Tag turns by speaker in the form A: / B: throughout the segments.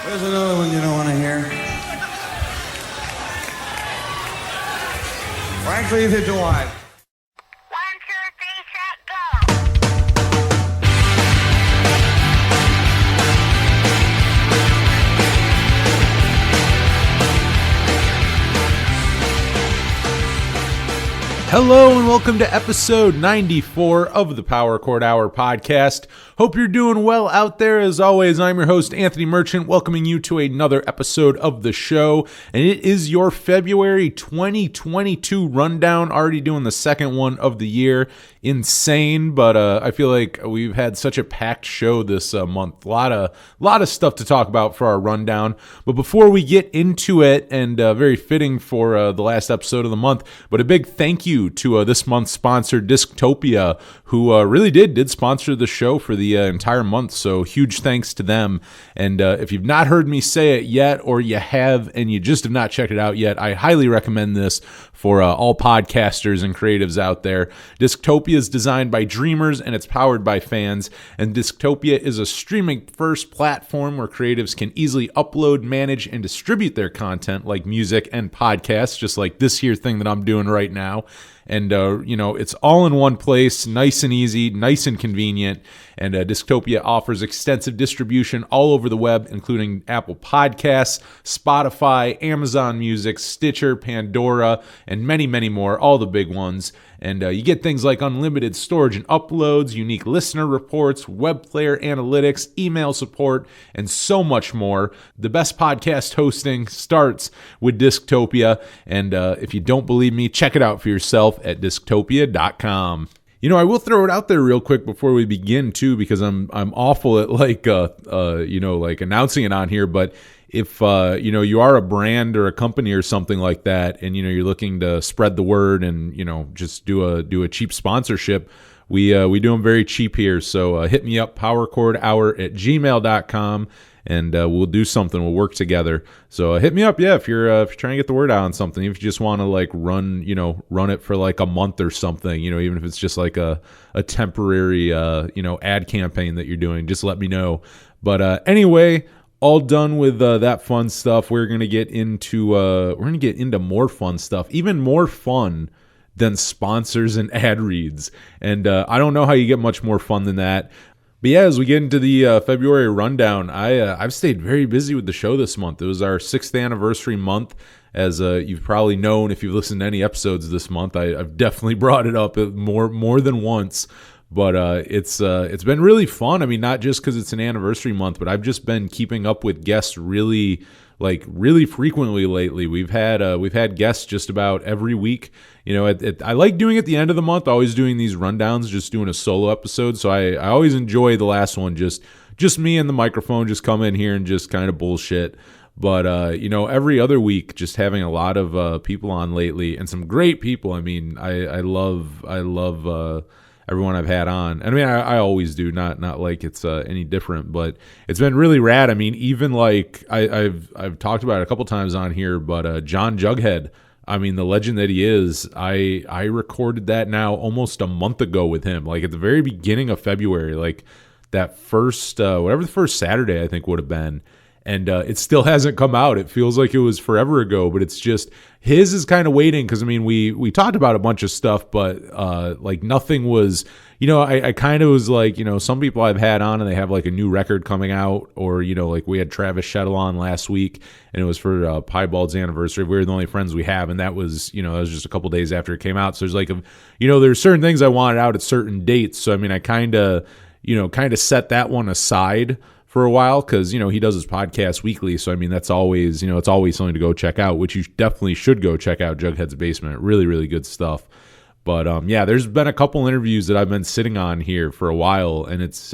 A: There's another one you don't want to hear. Frankly, if you like.
B: 1, 2, 3, set, go.
C: Hello and welcome to episode 94 of the Power Chord Hour podcast. Hope you're doing well out there. As always, I'm your host, Anthony Merchant, welcoming you to another episode of the show. And it is your February 2022 rundown, already doing the second one of the year. Insane, but I feel like we've had such a packed show this month. A lot of stuff to talk about for our rundown. But before we get into it, and very fitting for the last episode of the month, but a big thank you to this month's sponsor, Disctopia, who really did sponsor the show for the entire month. So huge thanks to them. And if you've not heard me say it yet, or you have and you just have not checked it out yet, I highly recommend this for all podcasters and creatives out there. Disctopia is designed by dreamers and it's powered by fans. And Disctopia is a streaming-first platform where creatives can easily upload, manage, and distribute their content like music and podcasts, just like this here thing that I'm doing right now. And, it's all in one place, nice and easy, nice and convenient. And Disctopia offers extensive distribution all over the web, including Apple Podcasts, Spotify, Amazon Music, Stitcher, Pandora, and many, many more, all the big ones. And you get things like unlimited storage and uploads, unique listener reports, web player analytics, email support, and so much more. The best podcast hosting starts with Disctopia. And if you don't believe me, check it out for yourself at disctopia.com. I will throw it out there real quick before we begin too, because I'm awful at like announcing it on here. But if you are a brand or a company or something like that, and you're looking to spread the word and just do a cheap sponsorship, we do them very cheap here. So hit me up, powerchordhour@gmail.com. And we'll do something. We'll work together. So hit me up, if you're trying to get the word out on something. If you just want to like run it for like a month or something, even if it's just like a temporary ad campaign that you're doing, just let me know. But anyway, all done with that fun stuff. We're gonna get into more fun stuff, even more fun than sponsors and ad reads. And I don't know how you get much more fun than that. But yeah, as we get into the February rundown, I've stayed very busy with the show this month. It was our 6th anniversary month, as you've probably known if you've listened to any episodes this month. I've definitely brought it up more than once. But it's been really fun. I mean, not just because it's an anniversary month, but I've just been keeping up with guests really frequently lately. We've had guests just about every week. I like doing it at the end of the month, always doing these rundowns, just doing a solo episode. So I always enjoy the last one, just me and the microphone, just come in here and just kind of bullshit. But, every other week, just having a lot of people on lately, and some great people. I mean, I love everyone I've had on. I mean, I always do, not like it's any different, but it's been really rad. I mean, even like I've talked about it a couple times on here, but John Jughead, I mean, the legend that he is, I recorded that now almost a month ago with him, like at the very beginning of February, like that first, whatever the first Saturday I think would have been. And it still hasn't come out. It feels like it was forever ago, but it's just, his is kind of waiting, because I mean, we talked about a bunch of stuff, but like nothing was, I kind of was like, some people I've had on and they have like a new record coming out, or like we had Travis Shettle on last week, and it was for Piebald's anniversary. We were the only friends we have, and that was that was just a couple days after it came out. So there's like there's certain things I wanted out at certain dates. So I mean, I kind of set that one aside for a while, because he does his podcast weekly. So I mean, that's always it's always something to go check out, which you definitely should go check out. Jughead's Basement, really, really good stuff. But yeah, there's been a couple interviews that I've been sitting on here for a while, and it's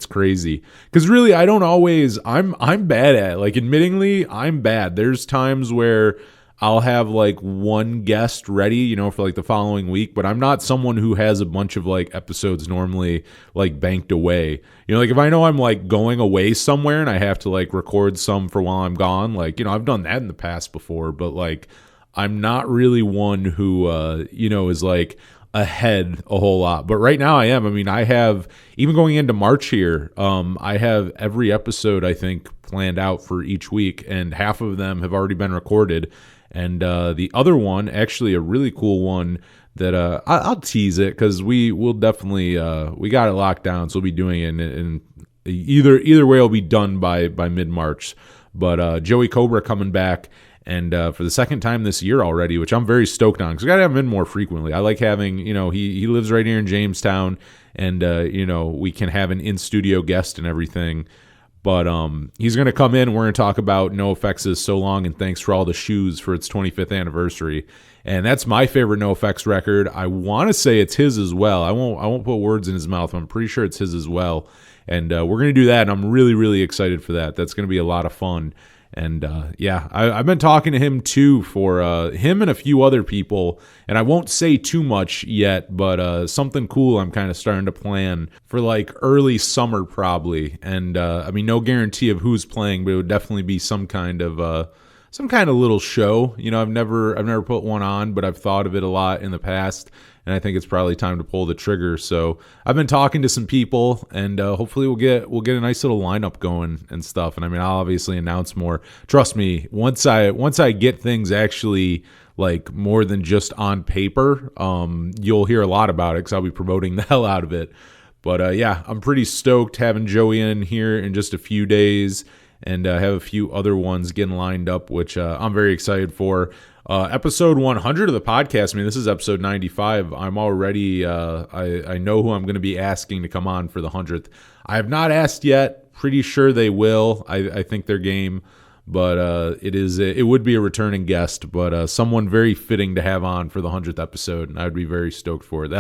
C: crazy, because really I don't always, I'm bad at it. Like, admittingly, I'm bad. There's times where I'll have like one guest ready, for like the following week, but I'm not someone who has a bunch of like episodes normally like banked away. Like if I know I'm like going away somewhere and I have to like record some for while I'm gone, like, I've done that in the past before, but like I'm not really one who, is like, ahead a whole lot. But right now I am. I mean, I have, even going into March here, I have every episode, I think, planned out for each week, and half of them have already been recorded. And the other one, actually a really cool one that I'll tease it because we'll definitely, we got it locked down, so we'll be doing it, and either way it'll be done by mid-March. But Joey Cobra coming back, and for the second time this year already, which I'm very stoked on because we got to have him in more frequently. I like having, he lives right here in Jamestown, and, we can have an in-studio guest and everything. But he's going to come in. We're going to talk about NOFX's So Long and Thanks for All the Shoes for its 25th anniversary. And that's my favorite NOFX record. I want to say it's his as well. I won't put words in his mouth. I'm pretty sure it's his as well. And we're going to do that, and I'm really, really excited for that. That's going to be a lot of fun. And I've been talking to him too, for him and a few other people, and I won't say too much yet, but something cool I'm kind of starting to plan for like early summer probably. And I mean, no guarantee of who's playing, but it would definitely be some kind of little show. I've never put one on, but I've thought of it a lot in the past, and I think it's probably time to pull the trigger. So I've been talking to some people, and hopefully we'll get a nice little lineup going and stuff. And I mean, I'll obviously announce more. Trust me, once I get things actually like more than just on paper, you'll hear a lot about it because I'll be promoting the hell out of it. But I'm pretty stoked having Joey in here in just a few days, and have a few other ones getting lined up, which I'm very excited for. Episode 100 of the podcast, I mean, this is episode 95. I'm already, I know who I'm going to be asking to come on for the 100th. I have not asked yet. Pretty sure they will. I think they're game, but it would be a returning guest, but someone very fitting to have on for the 100th episode, and I would be very stoked for it.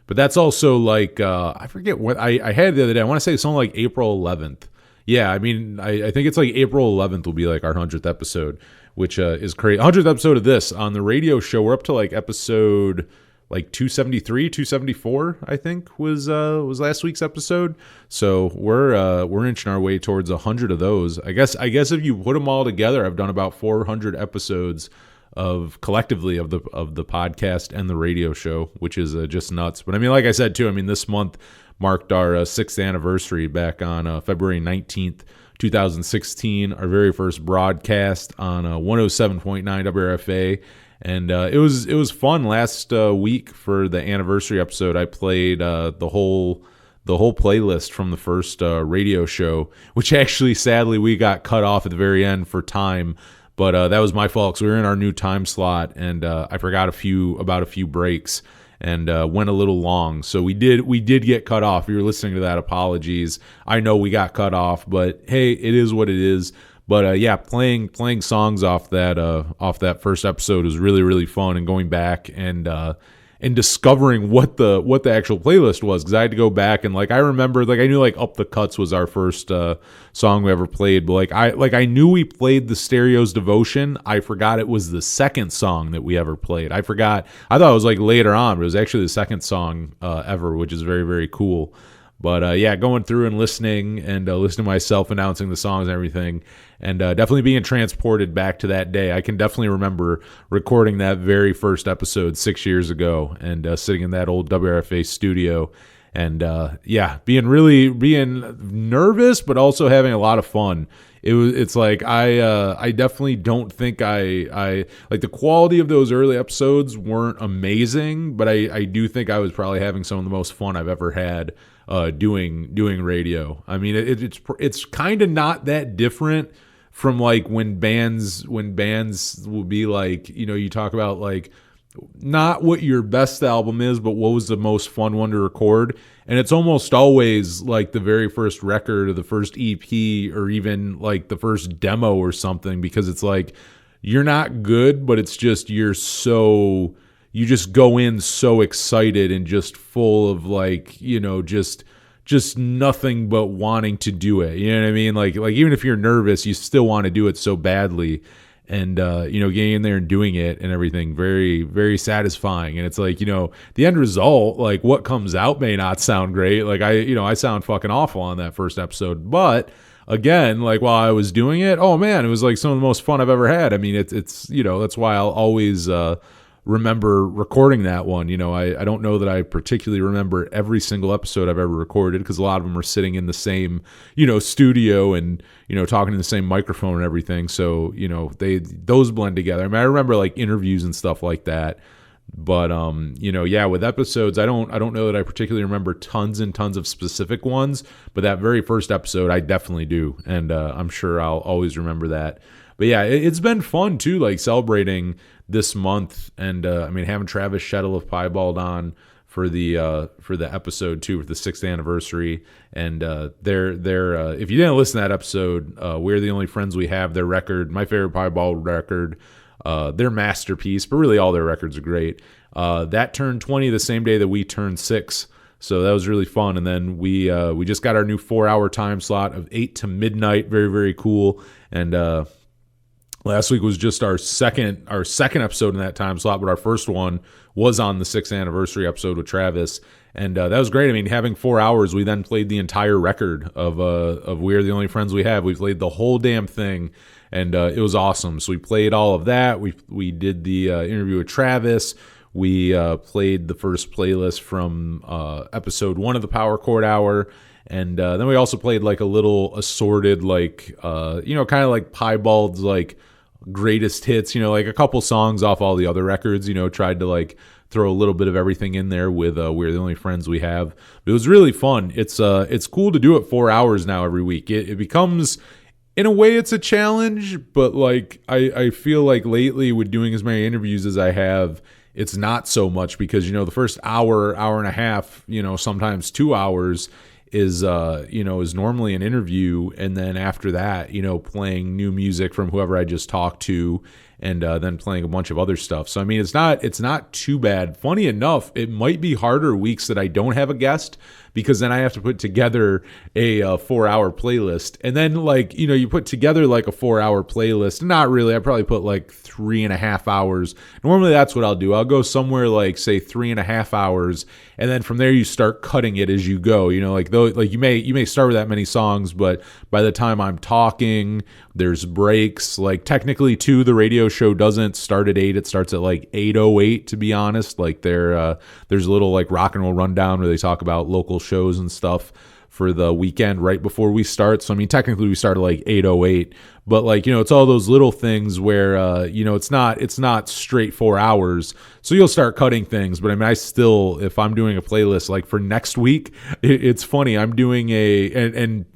C: But that's also like, I forget what I had the other day. I want to say something like April 11th. Yeah, I mean, I think it's like April 11th will be like our 100th episode, which is crazy. 100th episode of this on the radio show. We're up to like episode like 273, 274, I think was last week's episode. So we're inching our way towards 100 of those. I guess if you put them all together, I've done about 400 episodes collectively of the podcast and the radio show, which is just nuts. But I mean, like I said too, I mean, this month marked our 6th anniversary back on February 19th, 2016, our very first broadcast on 107.9 WRFA. And it was fun last week for the anniversary episode. I played the whole playlist from the first radio show, which actually, sadly, we got cut off at the very end for time. But that was my fault, because we were in our new time slot, and I forgot about a few breaks, and went a little long. So we did get cut off. If you were listening to that, apologies. I know we got cut off, but hey, it is what it is. But playing songs off that first episode was really, really fun, and going back and discovering what the actual playlist was, because I had to go back and I remember I knew Up the Cuts was our first song we ever played, but I knew we played the Stereo's Devotion. I forgot it was the second song that we ever played. I thought it was later on, but it was actually the second song ever, which is very, very cool. But going through and listening to myself announcing the songs and everything, and definitely being transported back to that day. I can definitely remember recording that very first episode 6 years ago, and sitting in that old WRFA studio, and being nervous, but also having a lot of fun. It's I definitely don't think I the quality of those early episodes weren't amazing, but I do think I was probably having some of the most fun I've ever had doing radio. I mean, it's kind of not that different from when bands will be you talk about not what your best album is, but what was the most fun one to record. And it's almost always the very first record or the first EP or even the first demo or something, because it's you're not good, but it's just you just go in so excited and just full of just nothing but wanting to do it. You know what I mean? Even if you're nervous, you still want to do it so badly. And, getting in there and doing it and everything, very, very satisfying. And it's the end result, what comes out may not sound great. I sound fucking awful on that first episode. But again, while I was doing it, oh man, it was some of the most fun I've ever had. I mean, it's that's why I'll always remember recording that one. I don't know that I particularly remember every single episode I've ever recorded, because a lot of them are sitting in the same, studio and, talking to the same microphone and everything. So, those blend together. I mean, I remember like interviews and stuff like that. But with episodes, I don't know that I particularly remember tons and tons of specific ones, but that very first episode I definitely do, and I'm sure I'll always remember that. But yeah, it's been fun too, like celebrating this month, and having Travis Shettle of Piebald on for the episode too, for the 6th anniversary, and they're if you didn't listen to that episode, We're the Only Friends We Have, their record, my favorite Piebald record. Their masterpiece, but really all their records are great. That turned 20 the same day that we turned 6, so that was really fun. And then we just got our new 4-hour time slot of 8 to midnight. Very, very cool. And last week was just our second episode in that time slot, but our first one was on the 6th anniversary episode with Travis. And that was great. I mean, having 4 hours, we then played the entire record of We're the Only Friends We Have. We played the whole damn thing. And it was awesome. So we played all of that. We did the interview with Travis. We played the first playlist from episode 1 of the Power Chord Hour. And then we also played like a little assorted, like, kind of like Piebald's like greatest hits, like a couple songs off all the other records, tried to like throw a little bit of everything in there with We're the Only Friends We Have. But it was really fun. It's cool to do it 4 hours now every week. It becomes... In a way, it's a challenge, but like I feel like lately with doing as many interviews as I have, it's not so much, because the first hour and a half, sometimes 2 hours is normally an interview, and then after that, playing new music from whoever I just talked to, and then playing a bunch of other stuff. So I mean, it's not too bad. Funny enough, it might be harder weeks that I don't have a guest, because then I have to put together a 4-hour playlist. And then like, you put together like a 4-hour playlist. Not really. I probably put like 3.5 hours. Normally that's what I'll do. I'll go somewhere like say 3.5 hours. And then from there you start cutting it as you go. Like you may start with that many songs, but by the time I'm talking, there's breaks. Like technically too, the radio show doesn't start at 8. It starts at like 8:08, to be honest. Like there's a little like rock and roll rundown where they talk about local shows and stuff for the weekend right before we start. So I mean, technically we start at like 8:08, but like, it's all those little things where it's not straight 4 hours. So you'll start cutting things, but I mean, if I'm doing a playlist like for next week, it's funny. I'm doing and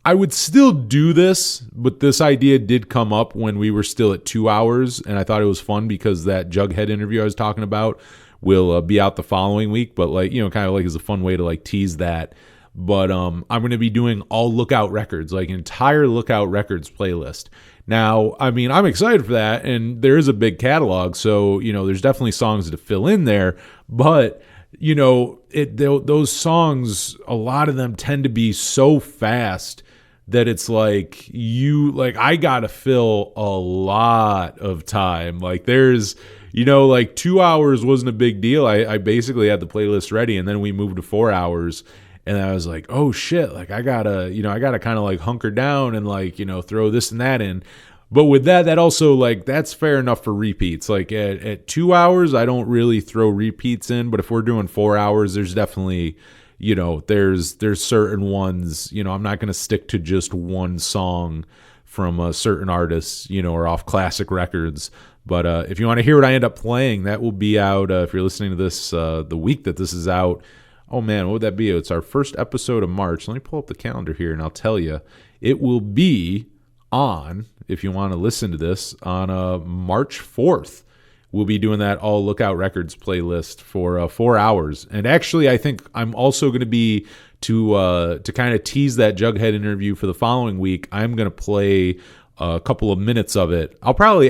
C: I would still do this, but this idea did come up when we were still at 2 hours, and I thought it was fun because that Jughead interview I was talking about will be out the following week, but like, kind of like is a fun way to like tease that. But I'm going to be doing all Lookout records, like entire Lookout records playlist. Now, I mean, I'm excited for that, and there is a big catalog, so there's definitely songs to fill in there, but those songs, a lot of them tend to be so fast that it's like I gotta fill a lot of time. Like there's like 2 hours wasn't a big deal. I basically had the playlist ready, and then we moved to 4 hours, and I was like, oh shit, like I gotta kind of like hunker down and like throw this and that in. But with that also, like, that's fair enough for repeats. Like at 2 hours, I don't really throw repeats in, but if we're doing 4 hours, there's definitely there's certain ones, I'm not going to stick to just one song from a certain artist, or off classic records. But if you want to hear what I end up playing, that will be out if you're listening to this the week that this is out. Oh man, what would that be? It's our first episode of March. Let me pull up the calendar here and I'll tell you. It will be on, if you want to listen to this, on March 4th. We'll be doing that all Lookout Records playlist for 4 hours. And actually, I think I'm also going to be, to kind of tease that Jughead interview for the following week, I'm going to play a couple of minutes of it. I'll probably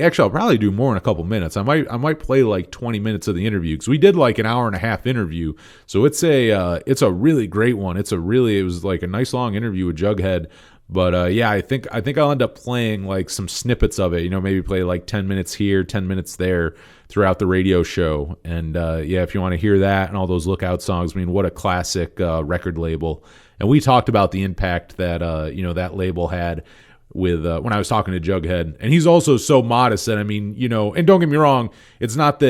C: do more in a couple minutes. I might play like 20 minutes of the interview, because we did like an hour and a half interview. So it's a really great one. It was like a nice long interview with Jughead. But yeah, I think I'll end up playing like some snippets of it, maybe play like 10 minutes here, 10 minutes there throughout the radio show. And yeah, if you want to hear that and all those Lookout songs, I mean, what a classic record label. And we talked about the impact that that label had with when I was talking to Jughead, and he's also so modest that, I mean, you know, and don't get me wrong, it's not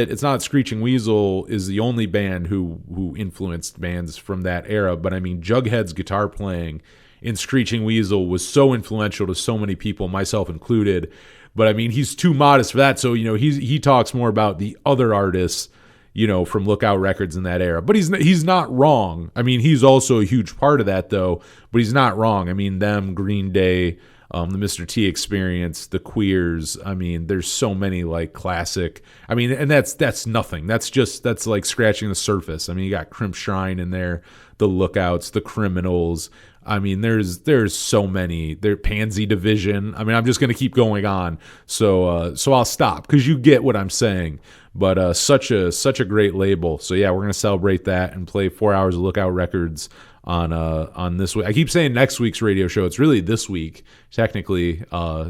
C: Screeching Weasel is the only band who influenced bands from that era, but I mean, Jughead's guitar playing in Screeching Weasel was so influential to so many people, myself included. But I mean, he's too modest for that, so you know, he talks more about the other artists, you know, from Lookout Records in that era. But he's not wrong. I mean, he's also a huge part of that, though. But he's not wrong. I mean, them, Green Day, the Mr. T Experience, the Queers. I mean, there's so many like classic. I mean, and that's nothing. That's like scratching the surface. I mean, you got Crimp Shrine in there, the Lookouts, the Criminals. I mean, there's so many. There, Pansy Division. I mean, I'm just gonna keep going on. So I'll stop because you get what I'm saying. But such a great label. So yeah, we're gonna celebrate that and play 4 hours of Lookout Records on this week. I keep saying next week's radio show. It's really this week, technically,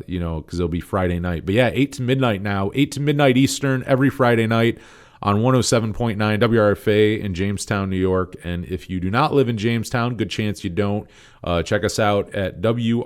C: you know, because it'll be Friday night. But yeah, 8 to midnight now, 8 to midnight Eastern every Friday night on 107.9 WRFA in Jamestown, New York. And if you do not live in Jamestown, good chance you don't, check us out at WRFALP.com.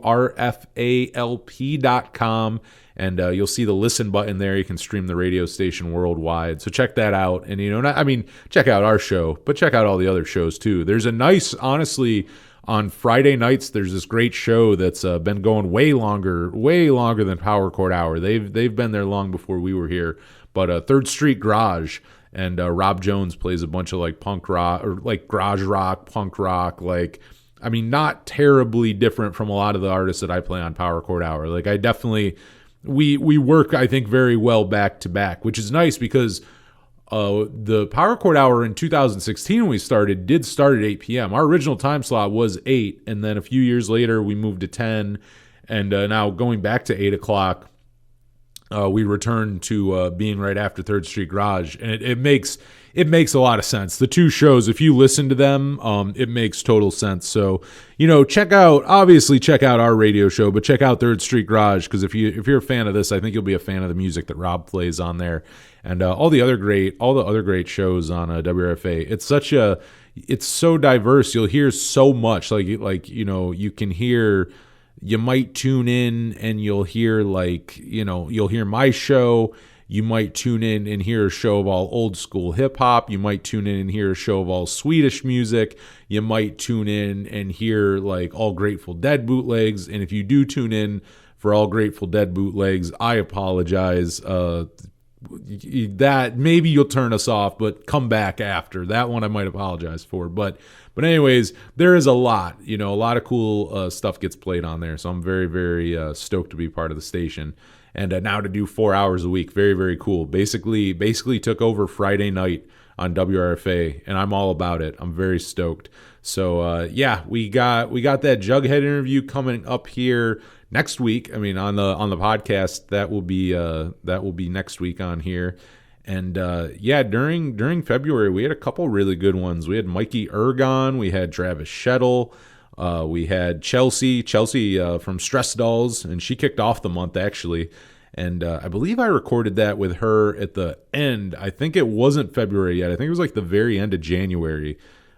C: And you'll see the listen button there. You can stream the radio station worldwide. So check that out. And, you know, check out our show, but check out all the other shows too. There's a nice, honestly, on Friday nights, there's this great show that's been going way longer than Power Chord Hour. They've been there long before we were here. But Third Street Garage, and Rob Jones plays a bunch of like punk rock or like garage rock, punk rock, like, I mean, not terribly different from a lot of the artists that I play on Power Chord Hour. Like, I definitely, we work, I think, very well back to back, which is nice because the Power Chord Hour in 2016 when we did start at 8 p.m. Our original time slot was 8, and then a few years later we moved to 10, and now going back to 8 o'clock, we returned to being right after Third Street Garage, and it makes a lot of sense. The two shows, if you listen to them, it makes total sense. So, you know, check out our radio show, but check out Third Street Garage, because if you're a fan of this, I think you'll be a fan of the music that Rob plays on there, and all the other great shows on WRFA. It's so diverse. You'll hear so much. Like you know, you can hear. You might tune in and you'll hear, like, you know, you'll hear my show. You might tune in and hear a show of all old school hip hop. You might tune in and hear a show of all Swedish music. You might tune in and hear like all Grateful Dead bootlegs. And if you do tune in for all Grateful Dead bootlegs, I apologize. That maybe you'll turn us off, but come back after that one. I might apologize for, but anyways, there is a lot, you know, a lot of cool stuff gets played on there. So I'm very, very stoked to be part of the station, and now to do 4 hours a week. Very, very cool. Basically took over Friday night on WRFA, and I'm all about it. I'm very stoked. So yeah, we got that Jughead interview coming up here next week. I mean, on the podcast, that will be next week on here. And yeah, during February, we had a couple really good ones. We had Mikey Ergon, we had Travis Shettle, we had Chelsea from Stress Dolls, and she kicked off the month actually. And I believe I recorded that with her at the end. I think it wasn't February yet. I think it was like the very end of January.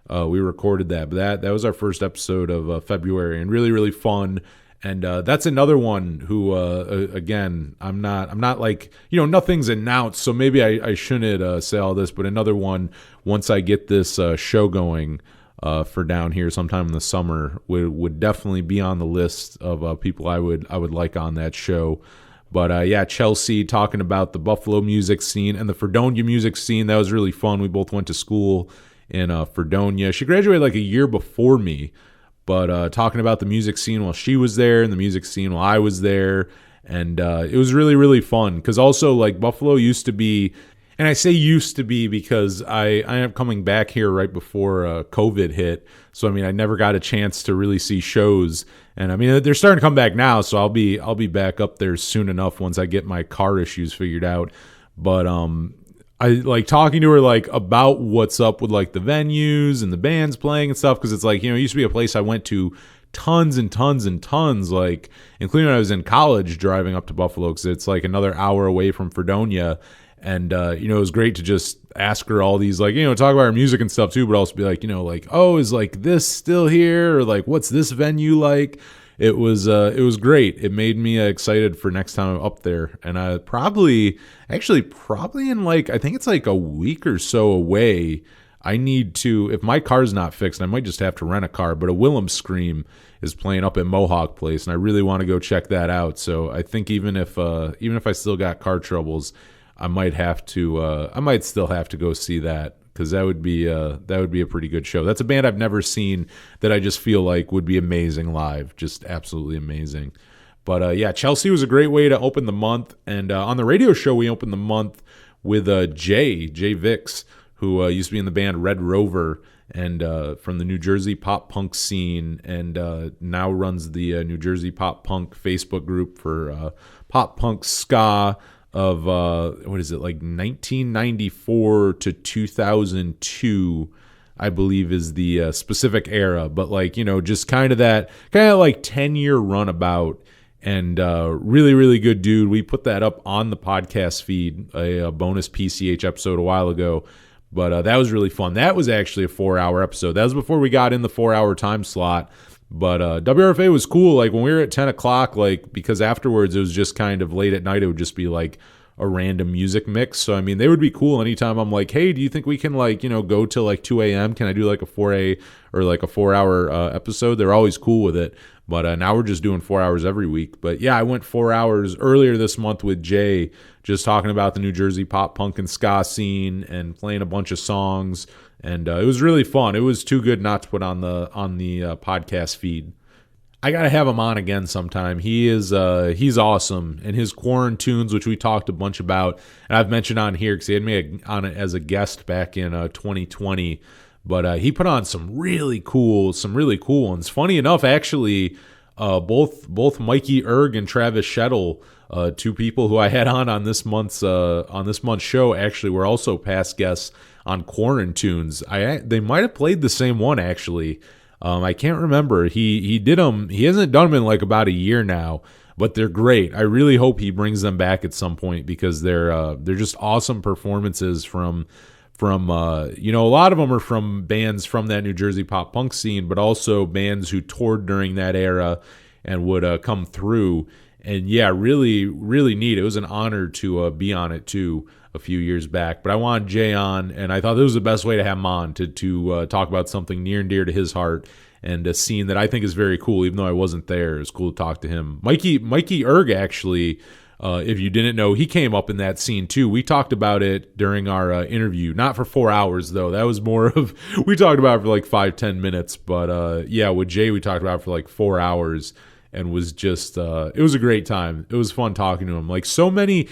C: We recorded that, but that was our first episode of February, and really, really fun. And that's another one who, again, I'm not like, you know, nothing's announced, so maybe I shouldn't say all this, but another one, once I get this show going for down here sometime in the summer, would definitely be on the list of people I would like on that show. But yeah, Chelsea talking about the Buffalo music scene and the Fredonia music scene. That was really fun. We both went to school in Fredonia. She graduated like a year before me. But talking about the music scene while she was there and the music scene while I was there. And it was really, really fun. Because also, like, Buffalo used to be, and I say used to be because I ended up coming back here right before COVID hit. So, I mean, I never got a chance to really see shows. And, I mean, they're starting to come back now. So I'll be back up there soon enough once I get my car issues figured out. But I like talking to her like about what's up with like the venues and the bands playing and stuff, because it's like, you know, it used to be a place I went to tons and tons and tons, like including when I was in college driving up to Buffalo, because it's like another hour away from Fredonia. And you know, it was great to just ask her all these, like, you know, talk about her music and stuff too, but also be like, you know, like, oh, is like this still here, or like what's this venue like? it was great. It made me excited for next time I'm up there. And I probably in like, I think it's like a week or so away, I need to, if my car's not fixed, I might just have to rent a car, but a Willem Scream is playing up at Mohawk Place, and I really want to go check that out. So I think even if I still got car troubles, I might still have to go see that, because that would be a pretty good show. That's a band I've never seen that I just feel like would be amazing live, just absolutely amazing. But yeah, Chelsea was a great way to open the month, and on the radio show we opened the month with Jay Vix, who used to be in the band Red Rover, and from the New Jersey pop punk scene, and now runs the New Jersey pop punk Facebook group for pop punk ska of what is it, like 1994 to 2002, I believe is the specific era, but like, you know, just kind of like 10-year runabout. And really, really good dude. We put that up on the podcast feed, a bonus PCH episode a while ago. But that was really fun. That was actually a 4-hour episode. That was before we got in the 4-hour time slot. But WRFA was cool. Like when we were at 10 o'clock, like, because afterwards it was just kind of late at night. It would just be like a random music mix. So, I mean, they would be cool anytime I'm like, hey, do you think we can, like, you know, go till like 2 a.m.? Can I do like a 4A or like a 4-hour episode? They're always cool with it. But now we're just doing 4 hours every week. But yeah, I went 4 hours earlier this month with Jay, just talking about the New Jersey pop punk and ska scene and playing a bunch of songs. And it was really fun. It was too good not to put on the podcast feed. I gotta have him on again sometime. He's awesome, and his Quarantunes, which we talked a bunch about, and I've mentioned on here because he had me on it as a guest back in 2020. But he put on some really cool ones. Funny enough, actually, both Mikey Erg and Travis Shettle, two people who I had on this month's show, actually were also past guests on Quarantunes. They might have played the same one actually. I can't remember. He did them. He hasn't done them in like about a year now, but they're great. I really hope he brings them back at some point, because they're just awesome performances from you know, a lot of them are from bands from that New Jersey pop punk scene, but also bands who toured during that era and would come through. And yeah, really, really neat. It was an honor to be on it too a few years back. But I wanted Jay on, and I thought this was the best way to have him on to talk about something near and dear to his heart, and a scene that I think is very cool, even though I wasn't there. It was cool to talk to him. Mikey Erg, actually, if you didn't know, he came up in that scene too. We talked about it during our interview, not for 4 hours though. That was more of, we talked about it for like 5-10 minutes. But yeah, with Jay, we talked about it for like 4 hours, and was just, it was a great time. It was fun talking to him. Like so many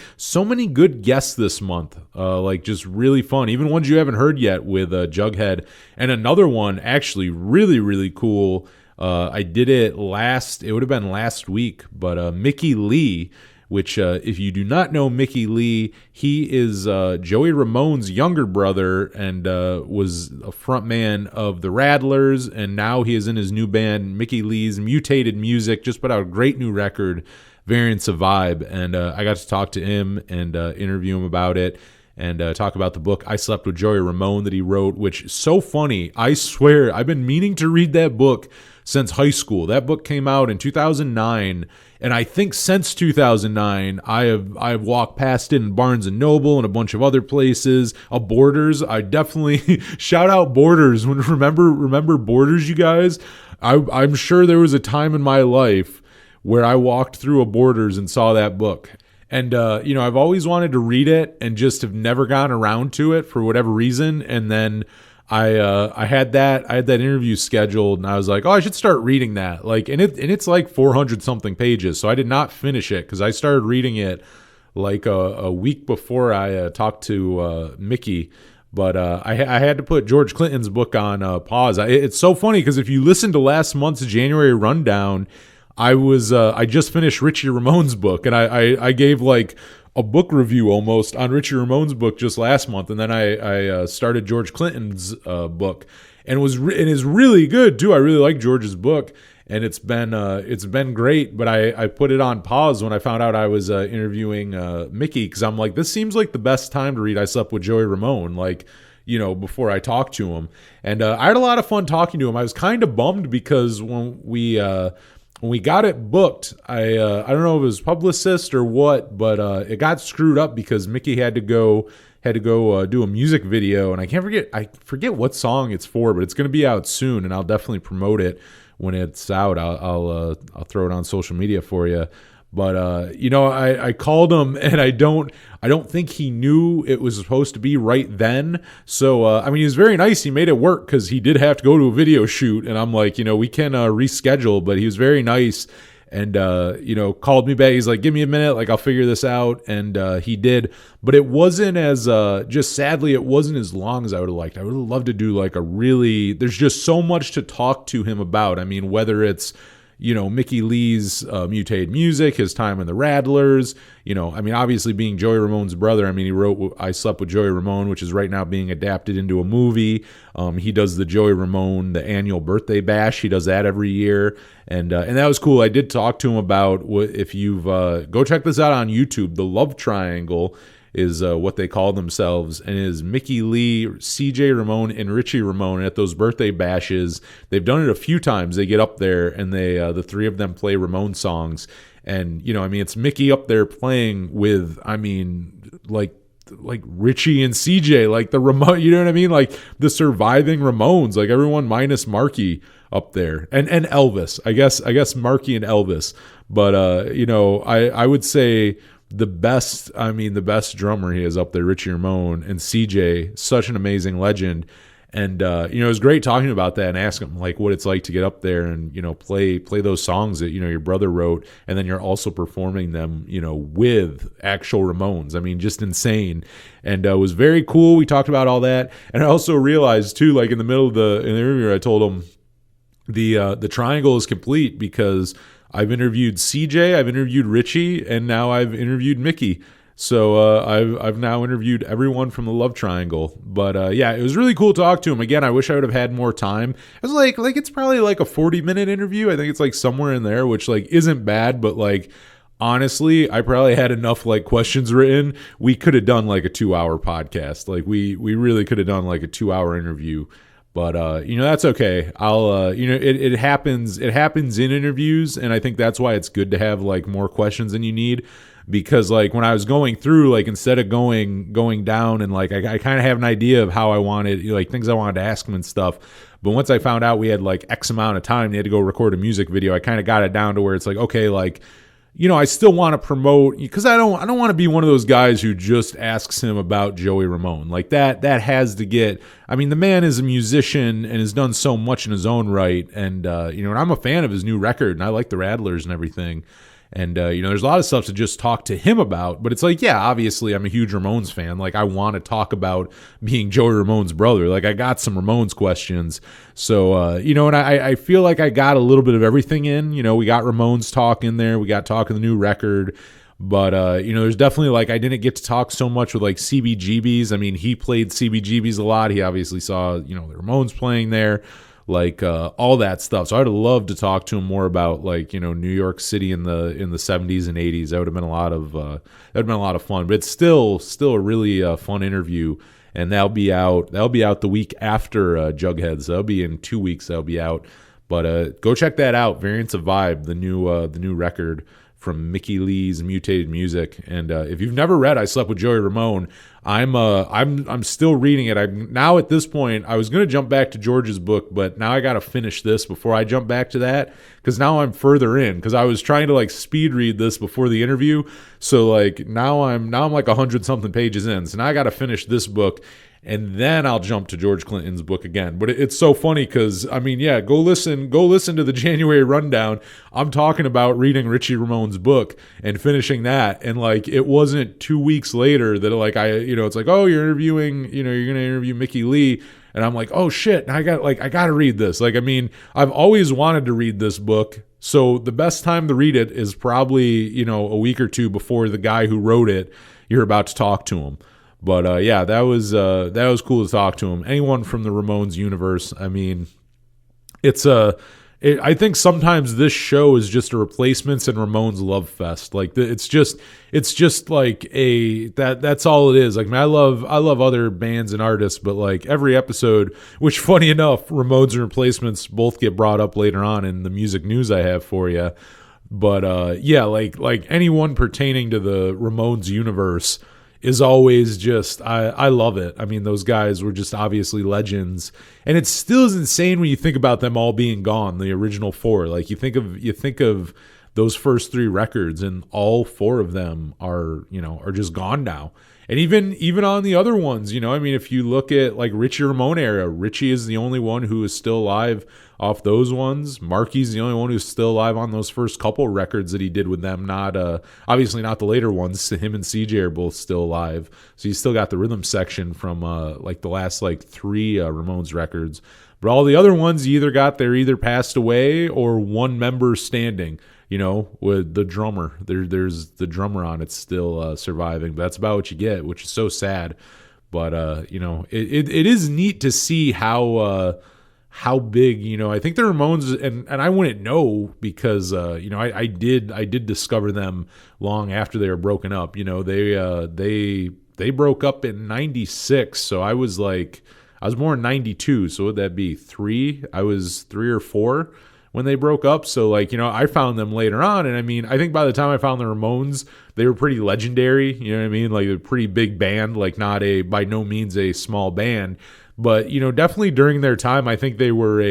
C: good guests this month. Like just really fun. Even ones you haven't heard yet, with Jughead, and another one actually really, really cool. I did it would have been last week, but Mickey Lee, which if you do not know Mickey Lee, he is Joey Ramone's younger brother, and was a front man of the Rattlers, and now he is in his new band, Mickey Lee's Mutated Music. Just put out a great new record, Variants of Vibe, and I got to talk to him and interview him about it, and talk about the book I Slept with Joey Ramone that he wrote, which is so funny. I swear, I've been meaning to read that book since high school. That book came out in 2009, and I think since 2009, I've walked past it in Barnes and Noble and a bunch of other places. Borders, I definitely shout out Borders. When remember Borders, you guys? I'm sure there was a time in my life where I walked through a Borders and saw that book. And, you know, I've always wanted to read it and just have never gotten around to it for whatever reason. And then I had that interview scheduled, and I was like, oh, I should start reading that. Like, and it's like 400 something pages. So I did not finish it, because I started reading it like a week before I talked to Mickey. But I had to put George Clinton's book on pause. It's so funny, because if you listen to last month's January rundown, I just finished Richie Ramone's book, and I gave like a book review almost on Richie Ramone's book just last month, and then I started George Clinton's book, and it is really good too. I really like George's book, and it's been great. But I put it on pause when I found out I was interviewing Mickey, because I'm like, this seems like the best time to read I Slept with Joey Ramone, like, you know, before I talked to him. And I had a lot of fun talking to him. I was kind of bummed because when when we got it booked, I don't know if it was publicist or what, but it got screwed up because Mickey had to go do a music video, and I forget what song it's for, but it's going to be out soon, and I'll definitely promote it when it's out. I'll throw it on social media for you. But I called him, and I don't think he knew it was supposed to be right then. So he was very nice. He made it work because he did have to go to a video shoot, and I'm like, we can reschedule. But he was very nice, and called me back. He's like, give me a minute, like I'll figure this out, and he did. But it wasn't as just sadly, it wasn't as long as I would have liked. I would have loved to do like there's just so much to talk to him about. I mean, whether it's Mickey Lee's mutated music, his time in the Rattlers, obviously being Joey Ramone's brother. He wrote I Slept with Joey Ramone, which is right now being adapted into a movie. He does the Joey Ramone, the annual birthday bash. He does that every year. And that was cool. I did talk to him about if you've, go check this out on YouTube, the Love Triangle is what they call themselves, and is Mickey Lee, CJ Ramone, and Richie Ramone at those birthday bashes. They've done it a few times. They get up there and they the three of them play Ramone songs, and it's Mickey up there playing with like Richie and CJ, like the Ramone, you know what I mean, like the surviving Ramones, like everyone minus Marky up there, and Elvis. I guess Marky and Elvis, but I would say the best drummer he has up there, Richie Ramone, and CJ, such an amazing legend. And it was great talking about that and asking him like what it's like to get up there and play those songs that your brother wrote, and then you're also performing them with actual Ramones. Just insane. And it was very cool. We talked about all that, and I also realized too, like in the middle of the interview, I told him the triangle is complete because I've interviewed CJ, I've interviewed Richie, and now I've interviewed Mickey. So I've now interviewed everyone from the Love Triangle. But it was really cool to talk to him. Again, I wish I would have had more time. It was like it's probably like a 40-minute interview. I think it's like somewhere in there, which like isn't bad, but like honestly, I probably had enough like questions written. We could have done like a 2-hour podcast. Like we really could have done like a 2-hour interview. But that's okay. I'll it happens in interviews, and I think that's why it's good to have like more questions than you need, because like when I was going through, like instead of going down and like I kind of have an idea of how I wanted, like things I wanted to ask him and stuff. But once I found out we had like X amount of time, they had to go record a music video, I kind of got it down to where it's like, okay, like I still want to promote, because I don't want to be one of those guys who just asks him about Joey Ramone. Like that has to get, the man is a musician and has done so much in his own right. And, and I'm a fan of his new record, and I like the Rattlers and everything. And, there's a lot of stuff to just talk to him about, but it's like, yeah, obviously I'm a huge Ramones fan. Like I want to talk about being Joey Ramone's brother. Like I got some Ramones questions. So, and I feel like I got a little bit of everything in. We got Ramones talk in there. We got talk of the new record. But, there's definitely like I didn't get to talk so much with like CBGBs. He played CBGBs a lot. He obviously saw, the Ramones playing there. Like all that stuff. So I'd love to talk to him more about like New York City in the 70s and 80s. That would have been a lot of fun. But it's still a really fun interview, and that'll be out the week after Jughead. So that'll be in 2 weeks. That'll be out. But go check that out. Variants of Vibe, the new record from Mickey Lee's Mutated Music. And if you've never read I Slept with Joey Ramone, I'm still reading it. I'm now at this point, I was going to jump back to George's book, but now I got to finish this before I jump back to that, because now I'm further in, because I was trying to like speed read this before the interview. So like now I'm like 100 something pages in. So now I got to finish this book, and then I'll jump to George Clinton's book again. But it's so funny because, go listen to the January rundown. I'm talking about reading Richie Ramone's book and finishing that. And like, it wasn't 2 weeks later that like it's like, oh, you're interviewing, you're going to interview Mickey Lee. And I'm like, oh shit, I got to read this. Like, I've always wanted to read this book. So the best time to read it is probably, a week or two before the guy who wrote it, you're about to talk to him. But that was cool to talk to him. Anyone from the Ramones universe, it's I think sometimes this show is just a Replacements and Ramones love fest. Like it's just like that's all it is. Like, man, I love other bands and artists, but like every episode, which funny enough, Ramones and Replacements both get brought up later on in the music news I have for you. But yeah, like anyone pertaining to the Ramones universe is always just I love it. I mean, those guys were just obviously legends, and it still is insane when you think about them all being gone. The original four, like you think of those first three records, and all four of them are just gone now. And even on the other ones, I mean, if you look at like Richie Ramone era, Richie is the only one who is still alive off those ones. Marky's the only one who's still alive on those first couple records that he did with them. Not obviously not the later ones. Him and CJ are both still alive, so you still got the rhythm section from like the last like three Ramones records. But all the other ones, they're either passed away or one member standing. With the drummer, there's the drummer on it still surviving. But that's about what you get, which is so sad. But it is neat to see how big. I think the Ramones, and I wouldn't know because I did discover them long after they were broken up. They broke up in '96, so I was born in '92. So would that be three? I was 3 or 4 when they broke up. So I found them later on, and I mean, I think by the time I found the Ramones, they were pretty legendary. You know what I mean? Like a pretty big band, like not by no means a small band, but definitely during their time, I think they were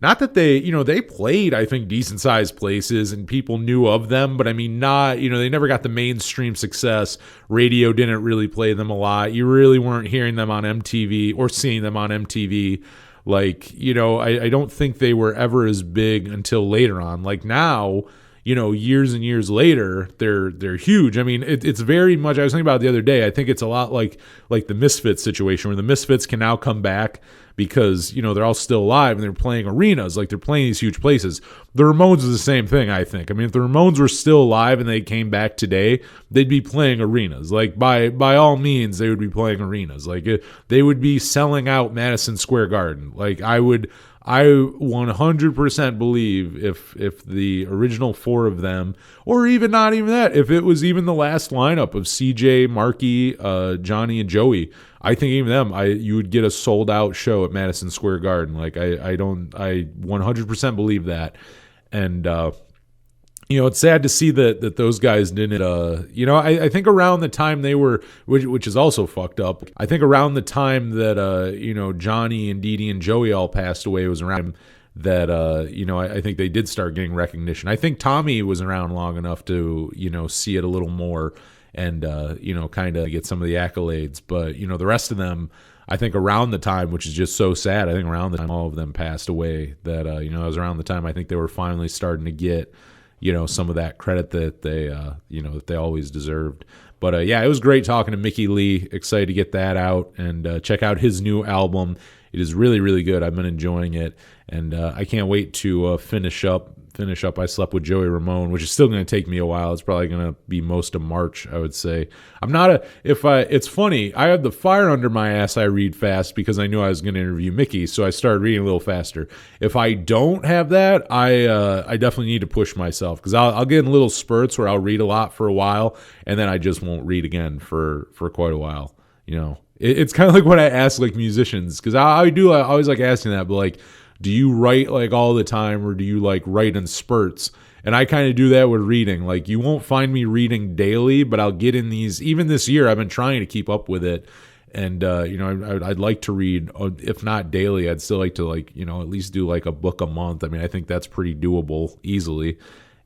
C: not that they played, I think, decent sized places and people knew of them, but I mean, not, they never got the mainstream success. Radio didn't really play them a lot. You really weren't hearing them on MTV or seeing them on MTV. I don't think they were ever as big until later on. Like now, years and years later, they're huge. I mean, it's very much, I was thinking about it the other day, I think it's a lot like the Misfits situation, where the Misfits can now come back because, they're all still alive and they're playing arenas, like they're playing these huge places. The Ramones is the same thing, I think. I mean, if the Ramones were still alive and they came back today, they'd be playing arenas. Like by all means, they would be playing arenas. Like they would be selling out Madison Square Garden. Like I 100% believe if the original four of them, or even not even that, if it was even the last lineup of CJ, Marky, Johnny, and Joey, I think even them, you would get a sold out show at Madison Square Garden. Like I 100% believe that. And it's sad to see that those guys didn't. I think around the time they were, which is also fucked up. I think around the time that Johnny and Dee Dee and Joey all passed away was around that. I think they did start getting recognition. I think Tommy was around long enough to see it a little more and kind of get some of the accolades. But the rest of them, I think around the time, which is just so sad. I think around the time all of them passed away. That it was around the time I think they were finally starting to get some of that credit that they, that they always deserved. But yeah, it was great talking to Mickey Lee. Excited to get that out and check out his new album. It is really, really good. I've been enjoying it, and I can't wait to finish up. I Slept with Joey Ramone, which is still going to take me a while. It's probably going to be most of March, I would say. It's funny. I have the fire under my ass. I read fast because I knew I was going to interview Mickey, so I started reading a little faster. If I don't have that, I definitely need to push myself because I'll get in little spurts where I'll read a lot for a while, and then I just won't read again for quite a while. It's kind of like when I ask like musicians, because I always like asking that, but like, do you write like all the time or do you like write in spurts? And I kind of do that with reading. Like you won't find me reading daily, but I'll get in these. Even this year, I've been trying to keep up with it. And, I'd like to read, if not daily, I'd still like to at least do like a book a month. I mean, I think that's pretty doable easily.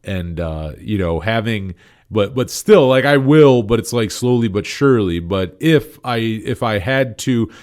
C: And, but still, like I will, but it's like slowly but surely. But if I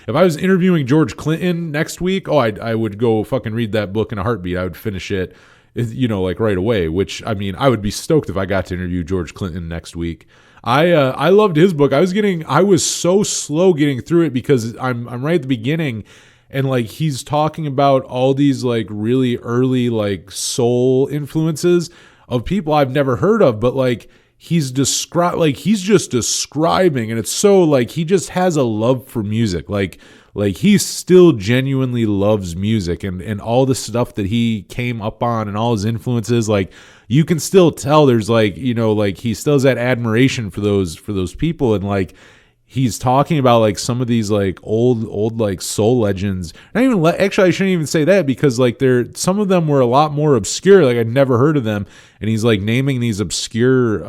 C: was interviewing George Clinton next week, I would go fucking read that book in a heartbeat. I would finish it, like right away, which I mean, I would be stoked if I got to interview George Clinton next week. I loved his book. I was so slow getting through it because I'm right at the beginning. And like he's talking about all these like really early like soul influences of people I've never heard of, but like he's just describing, and it's so like he just has a love for music. Like he still genuinely loves music and all the stuff that he came up on and all his influences. Like you can still tell there's like, like he still has that admiration for those people. And like, he's talking about like some of these like old like soul legends. Actually, I shouldn't even say that, because like some of them were a lot more obscure. Like I'd never heard of them, and he's like naming these obscure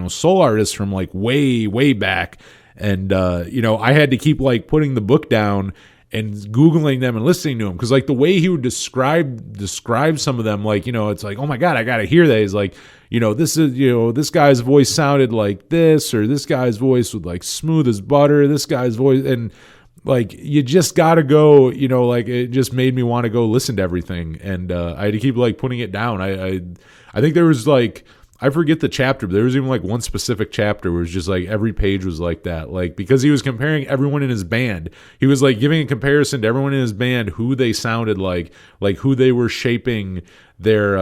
C: soul artists from like way back. And I had to keep like putting the book down and Googling them and listening to them, because like the way he would describe some of them, like it's like, oh my god, I gotta hear that. He's like, this is, this guy's voice sounded like this, or this guy's voice was like smooth as butter, this guy's voice. And like, you just gotta go, like it just made me want to go listen to everything. And I had to keep like putting it down. I think there was like, I forget the chapter, but there was even like one specific chapter where it's just like every page was like that. Like, because he was comparing everyone in his band. He was like giving a comparison to everyone in his band, who they sounded like who they were shaping their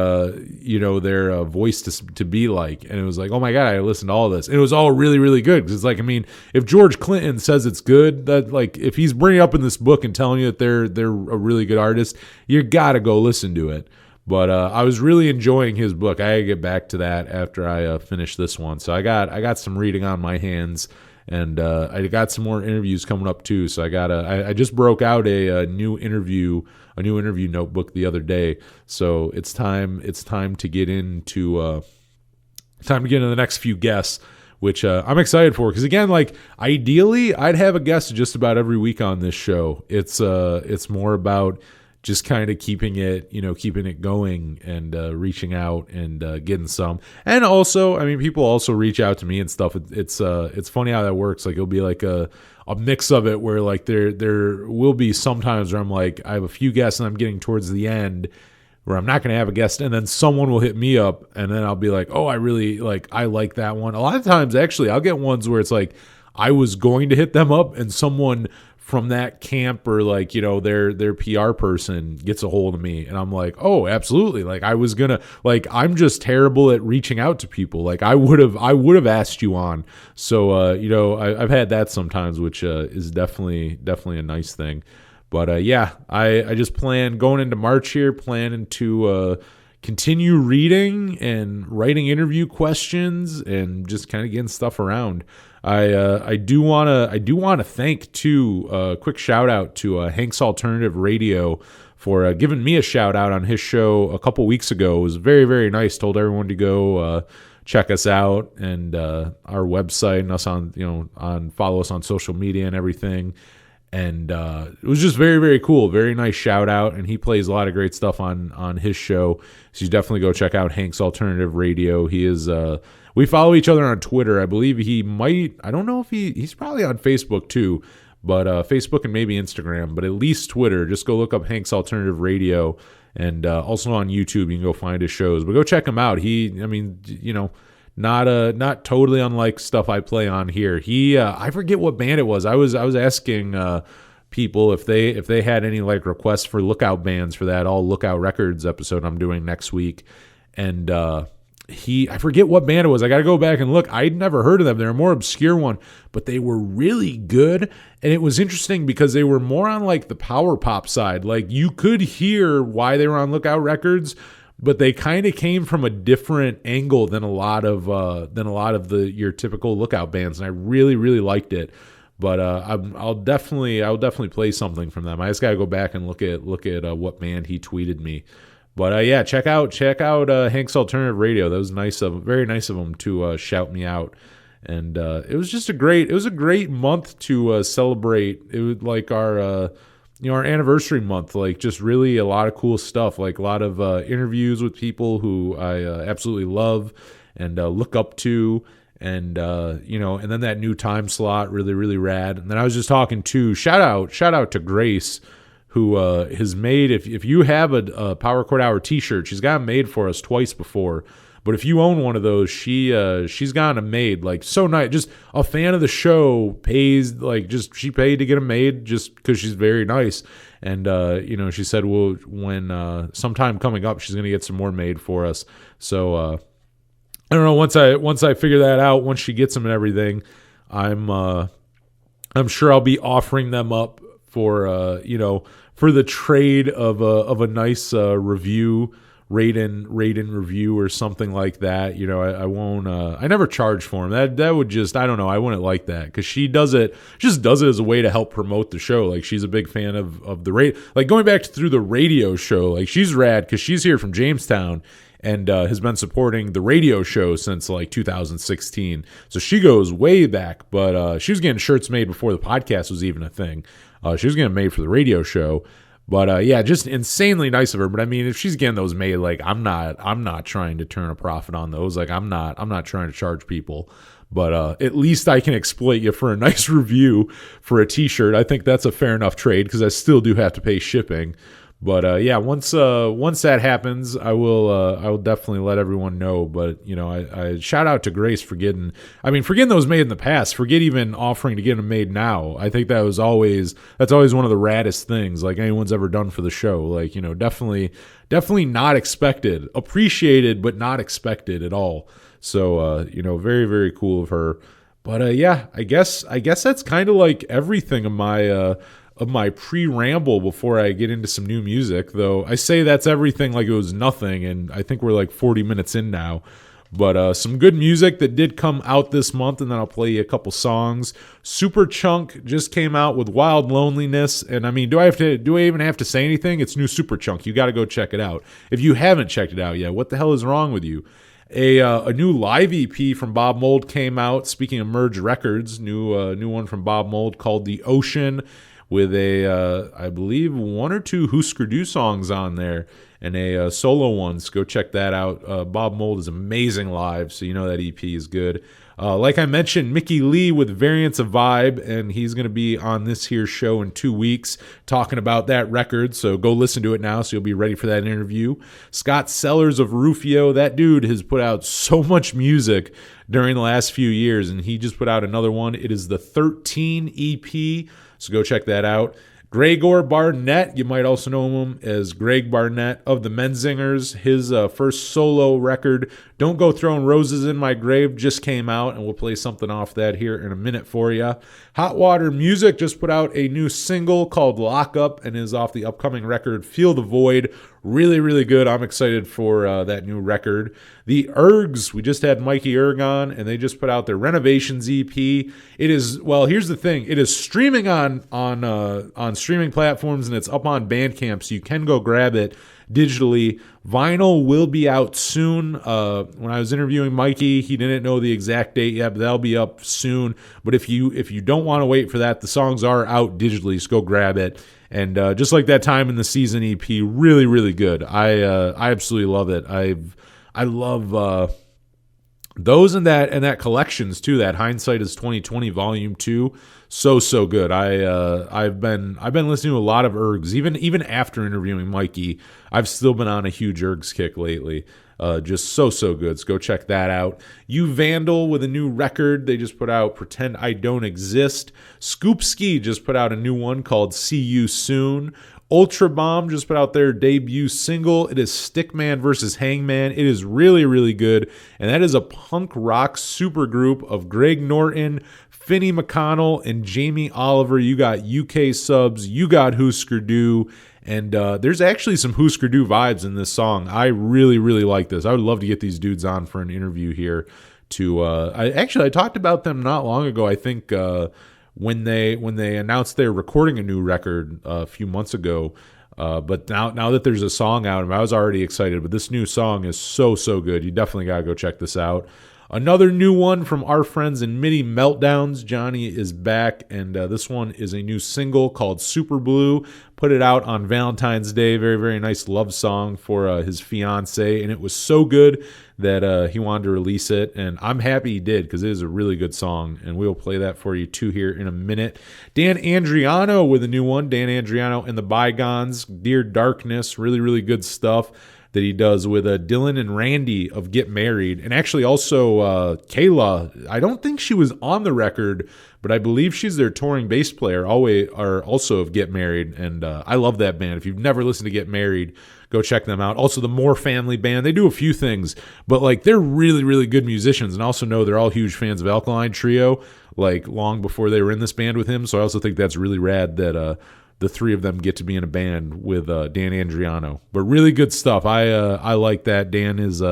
C: voice to be like. And it was like, oh my god, I listened to all this, and it was all really, really good. Because it's like, I mean, if George Clinton says it's good, that like if he's bringing up in this book and telling you that they're a really good artist, you gotta go listen to it. But I was really enjoying his book. I had to get back to that after I finished this one. So I got some reading on my hands, and I got some more interviews coming up too. So I just broke out a new interview notebook the other day. So it's time to get into the next few guests, which I'm excited for, because again, like ideally I'd have a guest just about every week on this show. It's more about just kind of keeping it going, and reaching out and getting some. And also, I mean, people also reach out to me and stuff. It's funny how that works. Like it'll be like a mix of it, where like there will be sometimes where I'm like, I have a few guests and I'm getting towards the end where I'm not going to have a guest, and then someone will hit me up, and then I'll be like, oh, I like that one. A lot of times, actually, I'll get ones where it's like I was going to hit them up, and someone from that camp, or like their PR person gets a hold of me, and I'm like, oh, absolutely, like I was gonna, like I'm just terrible at reaching out to people. Like I would have asked you on. So I've had that sometimes, which is definitely a nice thing. But I just plan going into March here, planning to continue reading and writing interview questions and just kind of getting stuff around. I do want to thank too, a quick shout out to Hank's Alternative Radio for giving me a shout out on his show a couple weeks ago. It was very, very nice. Told everyone to go check us out, and our website, and us on follow us on social media and everything. And it was just very, very cool. Very nice shout out. And he plays a lot of great stuff on his show. So you definitely go check out Hank's Alternative Radio. He is, we follow each other on Twitter. I believe he might, I don't know if he's probably on Facebook too, but Facebook and maybe Instagram, but at least Twitter. Just go look up Hank's Alternative Radio. And also on YouTube, you can go find his shows. But go check him out. Not totally unlike stuff I play on here. I forget what band it was. I was asking people if they had any like requests for Lookout bands for that All Lookout Records episode I'm doing next week. And I forget what band it was. I got to go back and look. I'd never heard of them. They're a more obscure one, but they were really good. And it was interesting because they were more on like the power pop side. Like you could hear why they were on Lookout Records, but they kind of came from a different angle than a lot of your typical Lookout bands, and I really, really liked it. But I'll definitely play something from them. I just gotta go back and look at what band he tweeted me. But check out Hank's Alternative Radio. That was very nice of him to shout me out. And it was just a great month to celebrate. It was like our anniversary month, like just really a lot of cool stuff, like a lot of interviews with people who I absolutely love and look up to, and and then that new time slot, really, really rad. And then I was just talking to shout out to Grace, who has made, if you have a Power Chord Hour t-shirt, she's got them made for us twice before. But if you own one of those, she's gotten them made, like so nice. Just a fan of the show pays, like just she paid to get them made just because she's very nice. And she said, well, when sometime coming up, she's gonna get some more made for us. So I don't know. Once I figure that out, once she gets them and everything, I'm sure I'll be offering them up for for the trade of a nice review, rate and review or something like that. I won't. I never charge for them. That would just, I don't know. I wouldn't like that because she does it as a way to help promote the show. Like, she's a big fan of the like going back through the radio show. Like, she's rad because she's here from Jamestown and has been supporting the radio show since like 2016. So she goes way back, but she was getting shirts made before the podcast was even a thing. She was getting them made for the radio show. But yeah, just insanely nice of her. But I mean, if she's getting those made, like, I'm not trying to turn a profit on those. Like, I'm not trying to charge people. But at least I can exploit you for a nice review for a t-shirt. I think that's a fair enough trade because I still do have to pay shipping. But yeah, once that happens, I will definitely let everyone know. But I shout out to Grace for getting those made in the past. Forget even offering to get them made now. I think that's always one of the raddest things like anyone's ever done for the show. Like, definitely not expected, appreciated, but not expected at all. So very, very cool of her. But yeah, I guess that's kind of like everything of my pre-ramble before I get into some new music, though I say that's everything like it was nothing, and I think we're like 40 minutes in now. But some good music that did come out this month, and then I'll play you a couple songs. Superchunk just came out with Wild Loneliness, and I mean, do I even have to say anything? It's new Superchunk. You got to go check it out. If you haven't checked it out yet, what the hell is wrong with you? A new live EP from Bob Mould came out. Speaking of Merge Records, new one from Bob Mould called The Ocean, with I believe one or two Husker Du songs on there and a solo one. So go check that out. Bob Mould is amazing live, so that EP is good. Like I mentioned, Mickey Lee with Variants of Vibe, and he's going to be on this here show in 2 weeks talking about that record, so go listen to it now so you'll be ready for that interview. Scott Sellers of Rufio, that dude has put out so much music during the last few years, and he just put out another one. It is the 13 EP, so go check that out. GregBarnett, you might also know him as GregBarnett of the Menzingers. His first solo record, Don't Go Throwing Roses in My Grave, just came out, and we'll play something off that here in a minute for you. Hot Water Music just put out a new single called Lock Up and is off the upcoming record Feel the Void. Really, really good. I'm excited for that new record. The Ergs, we just had Mikey Erg on, and they just put out their Renovations EP. It is, well, here's the thing. It is streaming on streaming platforms, and it's up on Bandcamp, so you can go grab it digitally. Vinyl will be out soon. When I was interviewing Mikey, he didn't know the exact date yet, but that'll be up soon. But if you don't want to wait for that, the songs are out digitally, so go grab it. And just like that Time in the Season EP, really, really good. I absolutely love it. I love those and that collections too. That Hindsight is 2020 Volume 2, so good. I've been listening to a lot of Ergs, even after interviewing Mikey. I've still been on a huge Ergs kick lately. Just so good. So go check that out. You Vandal with a new record. They just put out Pretend I Don't Exist. Scoop Ski just put out a new one called See You Soon. Ultra Bomb just put out their debut single. It is Stickman versus Hangman. It is really, really good. And that is a punk rock supergroup of Greg Norton, Finney McConnell, and Jamie Oliver. You got UK subs. You got Husker Du. And there's actually some Husker Du vibes in this song. I really, really like this. I would love to get these dudes on for an interview here. I talked about them not long ago. I think when they announced they're recording a new record a few months ago. But now that there's a song out, I was already excited. But this new song is so good. You definitely gotta go check this out. Another new one from our friends in MIDI Meltdowns. Johnny is back, and this one is a new single called Super Blue. Put it out on Valentine's Day. Very, very nice love song for his fiance, and it was so good that he wanted to release it, and I'm happy he did because it is a really good song, and we'll play that for you too here in a minute. Dan Andriano with a new one. Dan Andriano and the Bygones. Dear Darkness. Really, really good stuff. that he does with Dylan and Randy of Get Married. And actually also Kayla, I don't think she was on the record, but I believe she's their touring bass player, also of Get Married. And I love that band. If you've never listened to Get Married, go check them out. Also the Moore Family Band. They do a few things, but like they're really, really good musicians. And I also know they're all huge fans of Alkaline Trio, like long before they were in this band with him. So I also think that's really rad that the three of them get to be in a band with Dan Andriano. But really good stuff. I like that. Dan is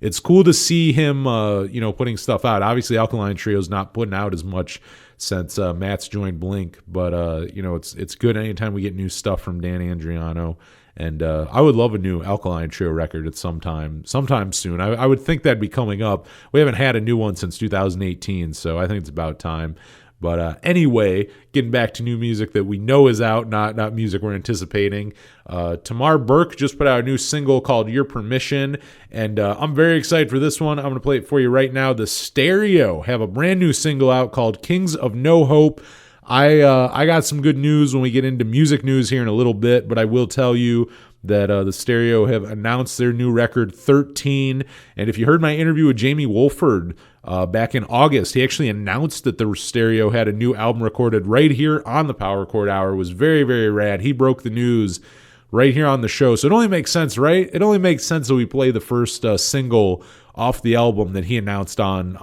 C: it's cool to see him putting stuff out. Obviously Alkaline Trio's not putting out as much since Matt's joined Blink, but it's good anytime we get new stuff from Dan Andriano. And I would love a new Alkaline Trio record at sometime soon. I would think that'd be coming up. We haven't had a new one since 2018, so I think it's about time. But anyway, getting back to new music that we know is out, not music we're anticipating. Tamar Burke just put out a new single called Your Permission, and I'm very excited for this one. I'm going to play it for you right now. The Stereo have a brand new single out called Kings of No Hope. I got some good news when we get into music news here in a little bit, but I will tell you that the Stereo have announced their new record 13. And if you heard my interview with Jamie Wolford back in August, he actually announced that the Stereo had a new album recorded right here on the Power Chord Hour. It was very, very rad. He broke the news right here on the show. So it only makes sense, right? It only makes sense that we play the first single off the album that he announced on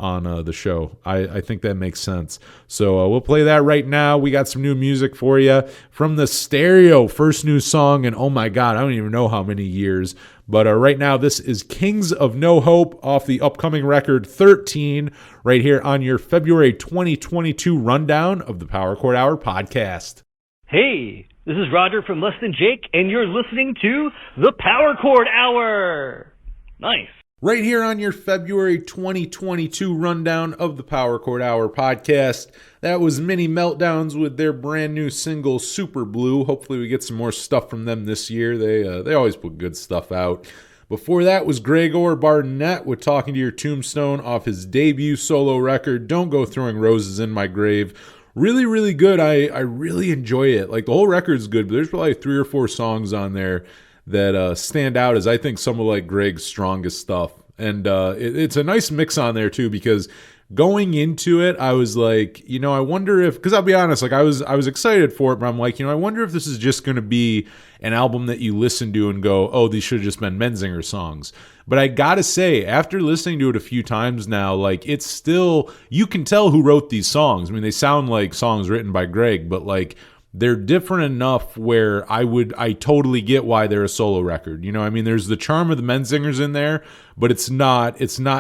C: the show. I think that makes sense. So we'll play that right now. We got some new music for you from the Stereo, first new song in, oh my God, I don't even know how many years. But right now, this is Kings of No Hope off the upcoming record 13 right here on your February 2022 rundown of the Power Chord Hour podcast.
B: Hey, this is Roger from Less Than Jake, and you're listening to the Power Chord Hour. Nice.
C: Right here on your February 2022 rundown of the Power Chord Hour podcast. That was Mini Meltdowns with their brand new single Super Blue. Hopefully we get some more stuff from them this year. They always put good stuff out. Before that was GregBarnett with Talking to Your Tombstone off his debut solo record, Don't Go Throwing Roses in My Grave. Really, really good. I really enjoy it. Like the whole record's good, but there's probably 3 or 4 songs on there that stand out as I think some of like Greg's strongest stuff. And it's a nice mix on there too, because going into it, I was like, I wonder if, because I'll be honest, like I was excited for it, but I'm like, I wonder if this is just going to be an album that you listen to and go, oh, these should have just been Menzinger songs. But I gotta say, after listening to it a few times now, like it's still, you can tell who wrote these songs. I mean, they sound like songs written by Greg, but like they're different enough where I totally get why they're a solo record. There's the charm of the Menzingers in there, but it's not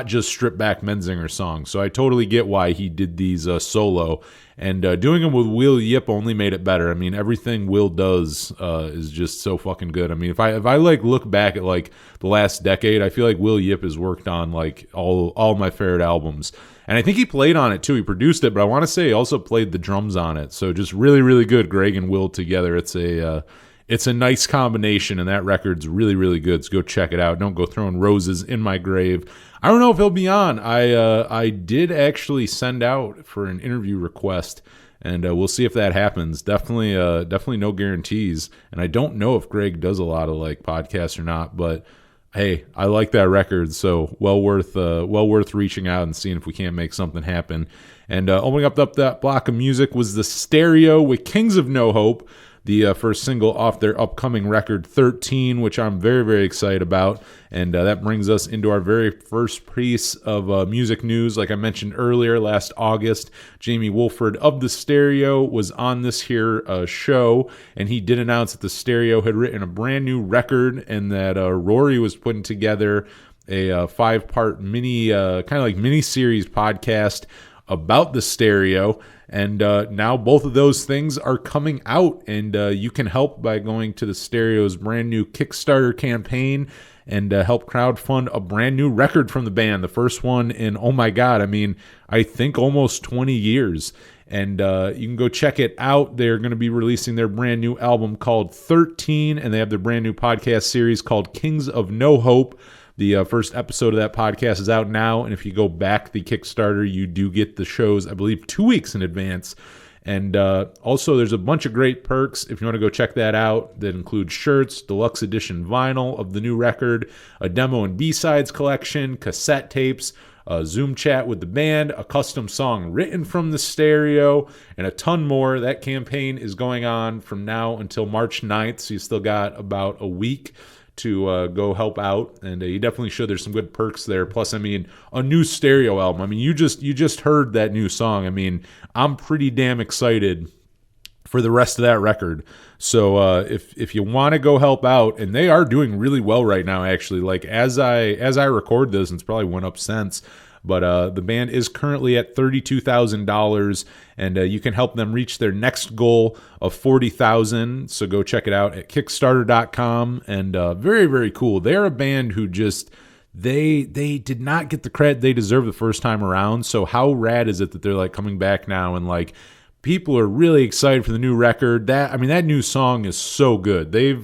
C: just stripped back Menzinger songs. So I totally get why he did these solo. And doing them with Will Yip only made it better. I mean, everything Will does is just so fucking good. I mean, if I like look back at like the last decade, I feel like Will Yip has worked on like all my favorite albums. And I think he played on it too. He produced it, but I want to say he also played the drums on it. So just really, really good. Greg and Will together. It's a nice combination, and that record's really, really good. So go check it out. Don't Go Throwing Roses in My Grave. I don't know if he'll be on. I did actually send out for an interview request, and we'll see if that happens. Definitely no guarantees. And I don't know if Greg does a lot of like podcasts or not, but hey, I like that record, so well worth reaching out and seeing if we can't make something happen. And opening up that block of music was the Stereo with Kings of No Hope, the first single off their upcoming record 13, which I'm very, very excited about. And that brings us into our very first piece of music news. Like I mentioned earlier, last August, Jamie Wolford of the Stereo was on this here show, and he did announce that the Stereo had written a brand new record, and that Rory was putting together a 5-part mini, kind of like mini-series podcast about the Stereo. And now both of those things are coming out, and you can help by going to the Stereo's brand new Kickstarter campaign and help crowdfund a brand new record from the band. The first one in, oh my God, I think almost 20 years. And you can go check it out. They're going to be releasing their brand new album called 13, and they have their brand new podcast series called Kings of No Hope. The first episode of that podcast is out now, and if you go back the Kickstarter, you do get the shows, I believe, 2 weeks in advance. And also, there's a bunch of great perks if you want to go check that out that include shirts, deluxe edition vinyl of the new record, a demo and B-sides collection, cassette tapes, a Zoom chat with the band, a custom song written from the stereo, and a ton more. That campaign is going on from now until March 9th, so you still got about a week to go help out, and you definitely should. There's some good perks there. Plus, I mean, a new stereo album. I mean, you just heard that new song. I mean, I'm pretty damn excited for the rest of that record. So if you want to go help out, and they are doing really well right now, actually. Like as I record this, and it's probably went up since. But the band is currently at $32,000, and you can help them reach their next goal of $40,000. So go check it out at Kickstarter.com. And very, very cool. They're a band who just they did not get the credit they deserve the first time around. So how rad is it that they're like coming back now, and like people are really excited for the new record. That new song is so good. They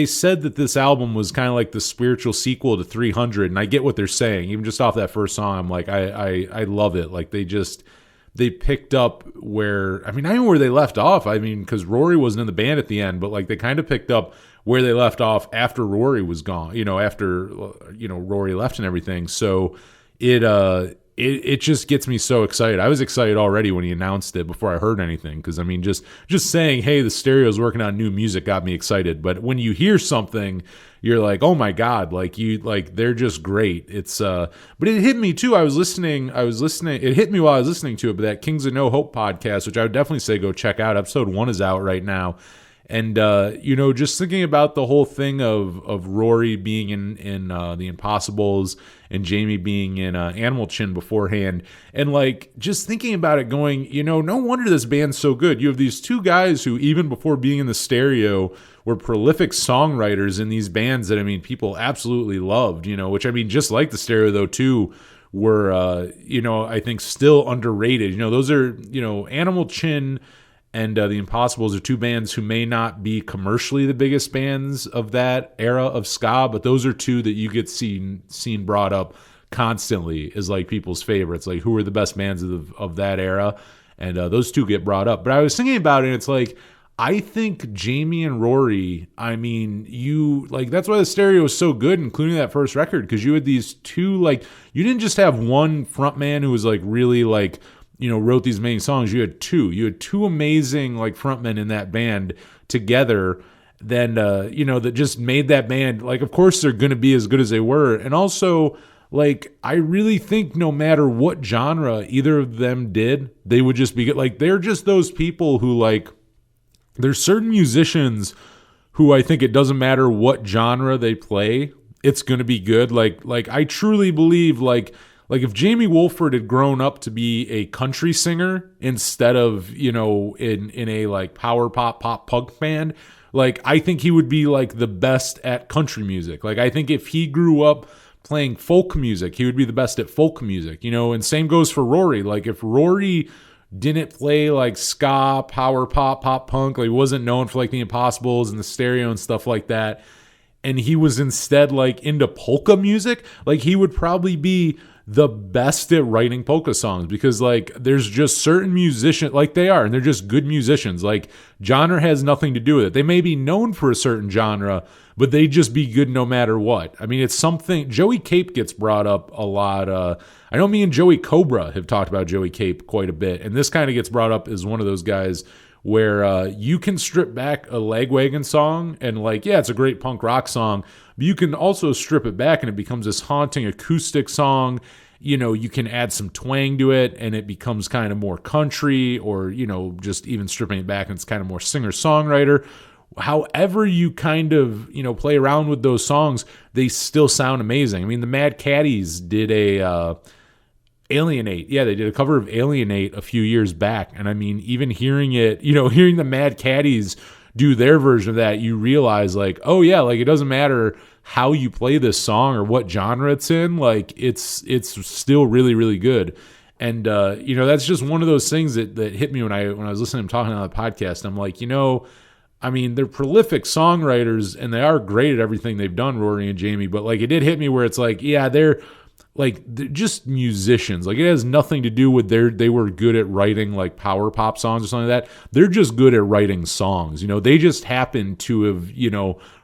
C: said that this album was kind of like the spiritual sequel to 300, and I get what they're saying. Even just off that first song, I'm like, I love it. Like they picked up where, I mean, I know where they left off. I mean, because Rory wasn't in the band at the end, but like they kind of picked up where they left off after Rory was gone. After Rory left and everything. So it just gets me so excited. I was excited already when he announced it before I heard anything, because I mean, just saying, hey, the Stereo's working on new music got me excited. But when you hear something, you're like, oh my god, they're just great. It's but it hit me too. I was listening. It hit me while I was listening to it. But that Kings of No Hope podcast, which I would definitely say go check out. Episode 1 is out right now. And just thinking about the whole thing of Rory being in the Impossibles and Jamie being in Animal Chin beforehand, and like just thinking about it, going, no wonder this band's so good. You have these two guys who, even before being in the Stereo, were prolific songwriters in these bands that, I mean, people absolutely loved. Which, I mean, just like the Stereo though too, were I think still underrated. Those are Animal Chin and the Impossibles are two bands who may not be commercially the biggest bands of that era of ska, but those are two that you get seen brought up constantly as like people's favorites. Like, who are the best bands of that era? And those two get brought up. But I was thinking about it, and it's like, I think Jamie and Rory, I mean, that's why the Stereo is so good, including that first record, because you had these two, like, you didn't just have one frontman who was like really like, wrote these amazing songs. You had two amazing like frontmen in that band together. Then, that just made that band, like, of course they're going to be as good as they were. And also, like, I really think no matter what genre either of them did, they would just be good. Like, they're just those people who, like, there's certain musicians who I think it doesn't matter what genre they play, it's going to be good. Like I truly believe, like if Jamie Wolford had grown up to be a country singer instead of, in a like power pop punk band, like I think he would be like the best at country music. Like I think if he grew up playing folk music, he would be the best at folk music, and same goes for Rory. Like if Rory didn't play like ska, power pop punk, like he wasn't known for like the Impossibles and the Stereo and stuff like that, and he was instead like into polka music, like he would probably be the best at writing polka songs, because like there's just certain musicians, like they are, and they're just good musicians. Like genre has nothing to do with it. They may be known for a certain genre, but they just be good no matter what. I mean, it's something. Joey Cape gets brought up a lot. I know me and Joey Cobra have talked about Joey Cape quite a bit, and this kind of gets brought up as one of those guys where you can strip back a Lagwagon song and like, yeah, it's a great punk rock song, but you can also strip it back and it becomes this haunting acoustic song. You can add some twang to it and it becomes kind of more country, or, just even stripping it back and it's kind of more singer-songwriter. However you kind of, play around with those songs, they still sound amazing. I mean, the Mad Caddies did a Alienate. Yeah, they did a cover of Alienate a few years back. And I mean, even hearing it, hearing the Mad Caddies do their version of that, you realize like, oh yeah, like it doesn't matter how you play this song or what genre it's in, like it's still really, really good. And that's just one of those things that hit me when I was listening to him talking on the podcast. I'm like, I mean, they're prolific songwriters and they are great at everything they've done, Rory and Jamie, but like it did hit me where it's like, yeah, they're like they're just musicians. Like it has nothing to do with they were good at writing like power pop songs or something like that. They're just good at writing songs. They just happen to have,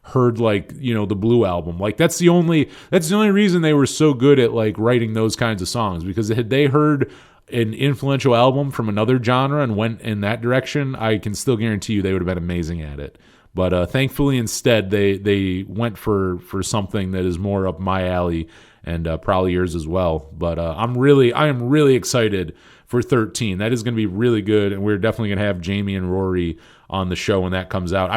C: heard like, the Blue Album. Like that's the only reason they were so good at like writing those kinds of songs, because had they heard an influential album from another genre and went in that direction, I can still guarantee you they would have been amazing at it. But thankfully instead they went for something that is more up my alley, and probably yours as well. But I am really excited for 13. That is going to be really good, and we're definitely going to have Jamie and Rory on the show when that comes out.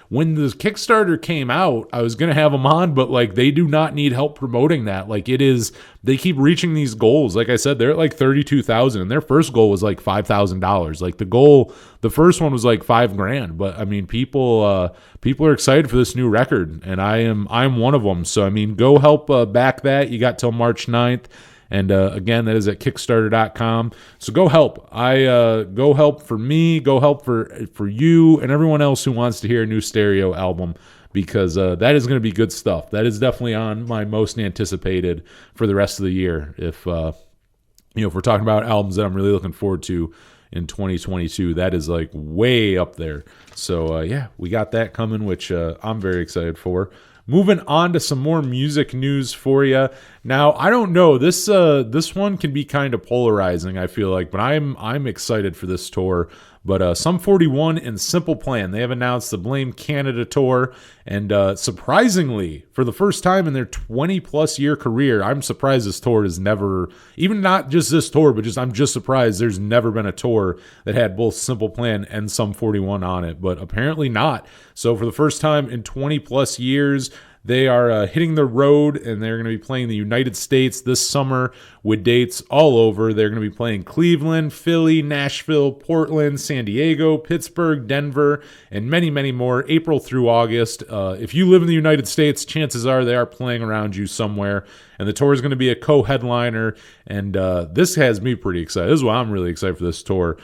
C: When the Kickstarter came out, I was gonna have them on, but like they do not need help promoting that. Like they keep reaching these goals. Like I said, they're at like 32,000, and their first goal was like $5,000. Like the first one was like $5,000. But I mean, people are excited for this new record, and I'm one of them. So I mean, go help back that. You got till March 9th. And again, that is at Kickstarter.com. So go help. Go help for me. Go help for you and everyone else who wants to hear a new Stereo album, because that is going to be good stuff. That is definitely on my most anticipated for the rest of the year. If we're talking about albums that I'm really looking forward to in 2022, that is like way up there. So yeah, we got that coming, which I'm very excited for. Moving on to some more music news for you. Now, I don't know, this one can be kind of polarizing, I feel like, but I'm excited for this tour. But Sum 41 and Simple Plan, they have announced the Blame Canada tour, and surprisingly, for the first time in their 20-plus year career, I'm surprised this tour has never, even not just this tour, but I'm just surprised there's never been a tour that had both Simple Plan and Sum 41 on it, but apparently not. So for the first time in 20-plus years, they are hitting the road, and they're going to be playing the United States this summer with dates all over. They're going to be playing Cleveland, Philly, Nashville, Portland, San Diego, Pittsburgh, Denver, and many, many more, April through August. If you live in the United States, chances are they are playing around you somewhere. And the tour is going to be a co-headliner, and this has me pretty excited. This is why I'm really excited for this tour.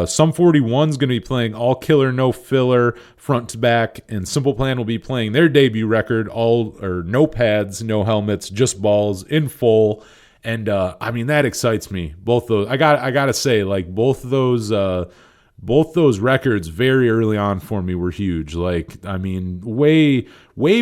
C: Sum 41 is going to be playing all killer, no filler, front to back, and Simple Plan will be playing their debut record, no pads, no helmets, just balls, in full. And I mean, that excites me. Both those, I gotta say, like both those records very early on for me were huge. Like, I mean, way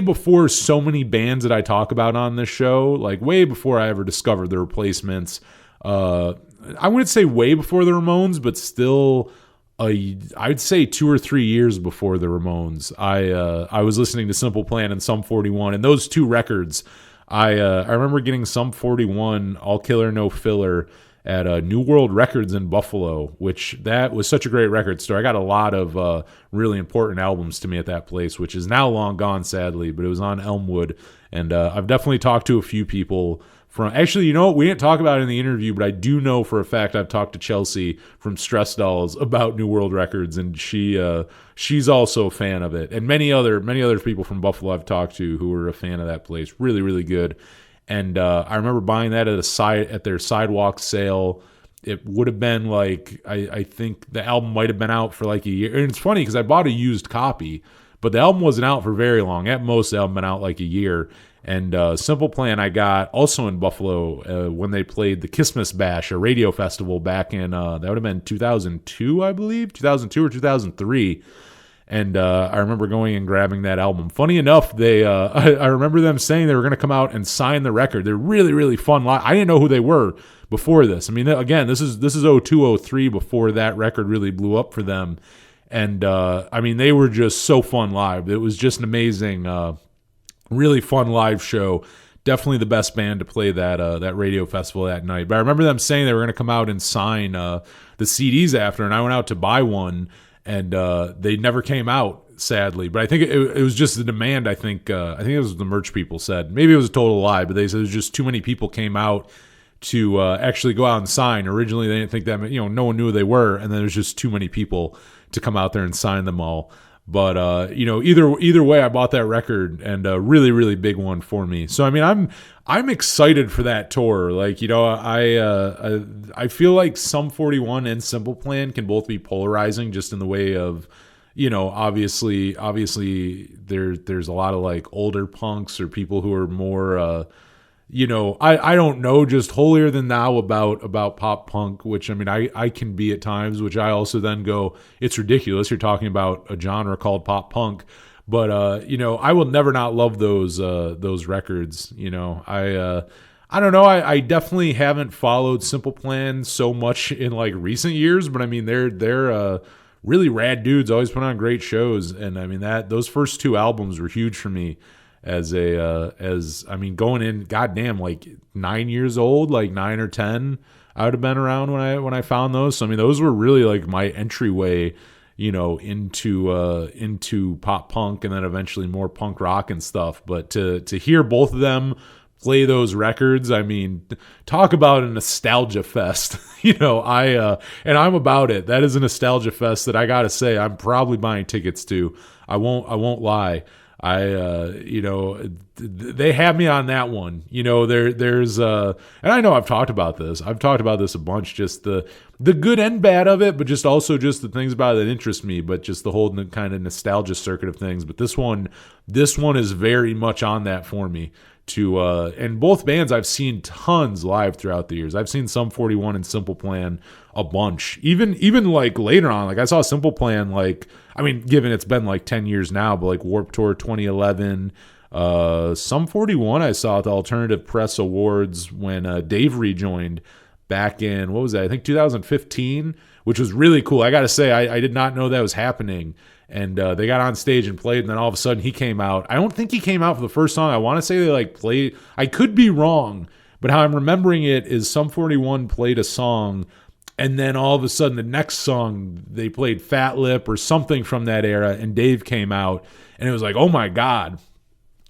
C: before so many bands that I talk about on this show, like way before I ever discovered the Replacements. I wouldn't say way before the Ramones, but still, I'd say 2 or 3 years before the Ramones. I was listening to Simple Plan and Sum 41, and those two records, I remember getting Sum 41, All Killer No Filler, at New World Records in Buffalo, which that was such a great record store. I got a lot of really important albums to me at that place, which is now long gone, sadly, but it was on Elmwood. And I've definitely talked to a few people from, actually, you know what? We didn't talk about it in the interview, but I do know for a fact I've talked to Chelsea from Stress Dolls about New World Records, and she's also a fan of it. And many other people from Buffalo I've talked to who were a fan of that place. Really, really good. And I remember buying that at their sidewalk sale. It would have been like, I think the album might have been out for like a year. And it's funny because I bought a used copy, but the album wasn't out for very long. At most, the album been out like a year. And Simple Plan I got also in Buffalo when they played the Christmas Bash, a radio festival back in, that would have been 2002, I believe, 2002 or 2003. And I remember going and grabbing that album. Funny enough, I remember them saying they were going to come out and sign the record. They're really, really fun live. I didn't know who they were before this. I mean, again, this is 02, 03 before that record really blew up for them. And I mean, they were just so fun live. It was just an amazing, really fun live show. Definitely the best band to play that radio festival that night. But I remember them saying they were going to come out and sign the CDs after, and I went out to buy one. And they never came out, sadly. But I think it was just the demand. I think it was the merch people said. Maybe it was a total lie, but they said it was just too many people came out to actually go out and sign. Originally, they didn't think that, no one knew who they were, and then there's just too many people to come out there and sign them all. But either way, I bought that record, and a really, really big one for me. So I mean, I'm excited for that tour. Like, I feel like Sum 41 and Simple Plan can both be polarizing, just in the way of, obviously there's a lot of like older punks or people who are more I don't know, just holier than thou about pop punk, which I mean I can be at times, which I also then go, it's ridiculous. You're talking about a genre called pop punk. But I will never not love those records. I don't know. I definitely haven't followed Simple Plan so much in like recent years, but I mean they're really rad dudes. Always put on great shows, and I mean those first two albums were huge for me. Going in, goddamn, like 9 years old, like 9 or 10, I would have been around when I found those. So I mean, those were really like my entryway, into pop punk, and then eventually more punk rock and stuff. But to hear both of them play those records, I mean, talk about a nostalgia fest. And I'm about it. That is a nostalgia fest that I gotta say I'm probably buying tickets to. I won't lie. They have me on that one. There's and I know I've talked about this a bunch, just the good and bad of it, but just also just the things about it that interest me, but just the whole kind of nostalgia circuit of things. But this one is very much on that for me. And both bands I've seen tons live throughout the years. I've seen Sum 41 and Simple Plan a bunch. Even like later on, like I saw Simple Plan, like, I mean, given it's been like 10 years now, but like Warped Tour 2011, Sum 41 I saw at the Alternative Press Awards when Dave rejoined back in, what was that? I think 2015, which was really cool. I got to say, I did not know that was happening. And they got on stage and played, and then all of a sudden he came out. I don't think he came out for the first song. I want to say they like played. I could be wrong, but how I'm remembering it is Sum 41 played a song, and then all of a sudden the next song they played Fat Lip or something from that era, and Dave came out, and it was like, oh my God.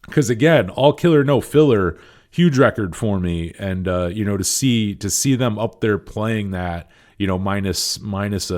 C: Because again, All Killer No Filler, huge record for me, and to see them up there playing that. Minus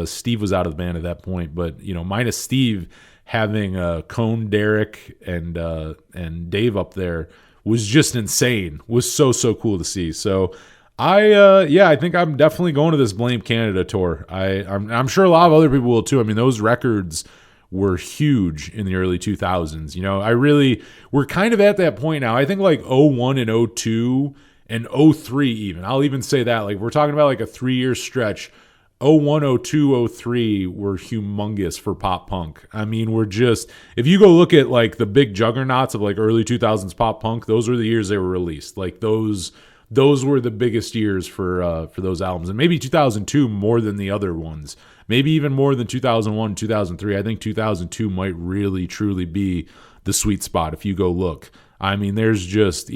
C: Steve was out of the band at that point, but minus Steve, having Cone, Derek, and Dave up there was just insane. Was so cool to see. So I think I'm definitely going to this Blame Canada tour. I'm sure a lot of other people will too. I mean, those records were huge in the early 2000s. We're kind of at that point now. I think like 01 and 02 and 03 even. I'll even say that. Like, we're talking about like a 3-year stretch. 01, 02, 03 were humongous for pop punk. I mean, if you go look at like the big juggernauts of like early 2000s pop punk, those were the years they were released. Like those were the biggest years for those albums. And maybe 2002 more than the other ones. Maybe even more than 2001, 2003. I think 2002 might really truly be the sweet spot if you go look. I mean, there's just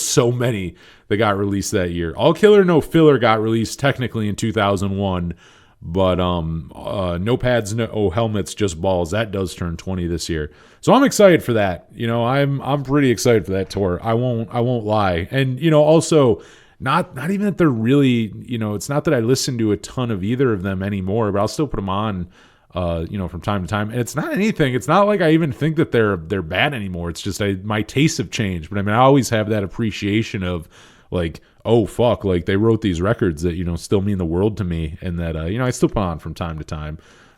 C: so many that got released that year. All Killer No Filler got released technically in 2001, but No Pads, No Helmets, Just Balls, that does turn 20 this year. So I'm excited for that. I'm pretty excited for that tour. I won't lie. And also not even that they're really, it's not that I listen to a ton of either of them anymore, but I'll still put them on from time to time. And it's not anything. It's not like I even think that they're bad anymore. It's just my tastes have changed. But I mean, I always have that appreciation of like, oh fuck, like they wrote these records that still mean the world to me, and that I still put on from time to time.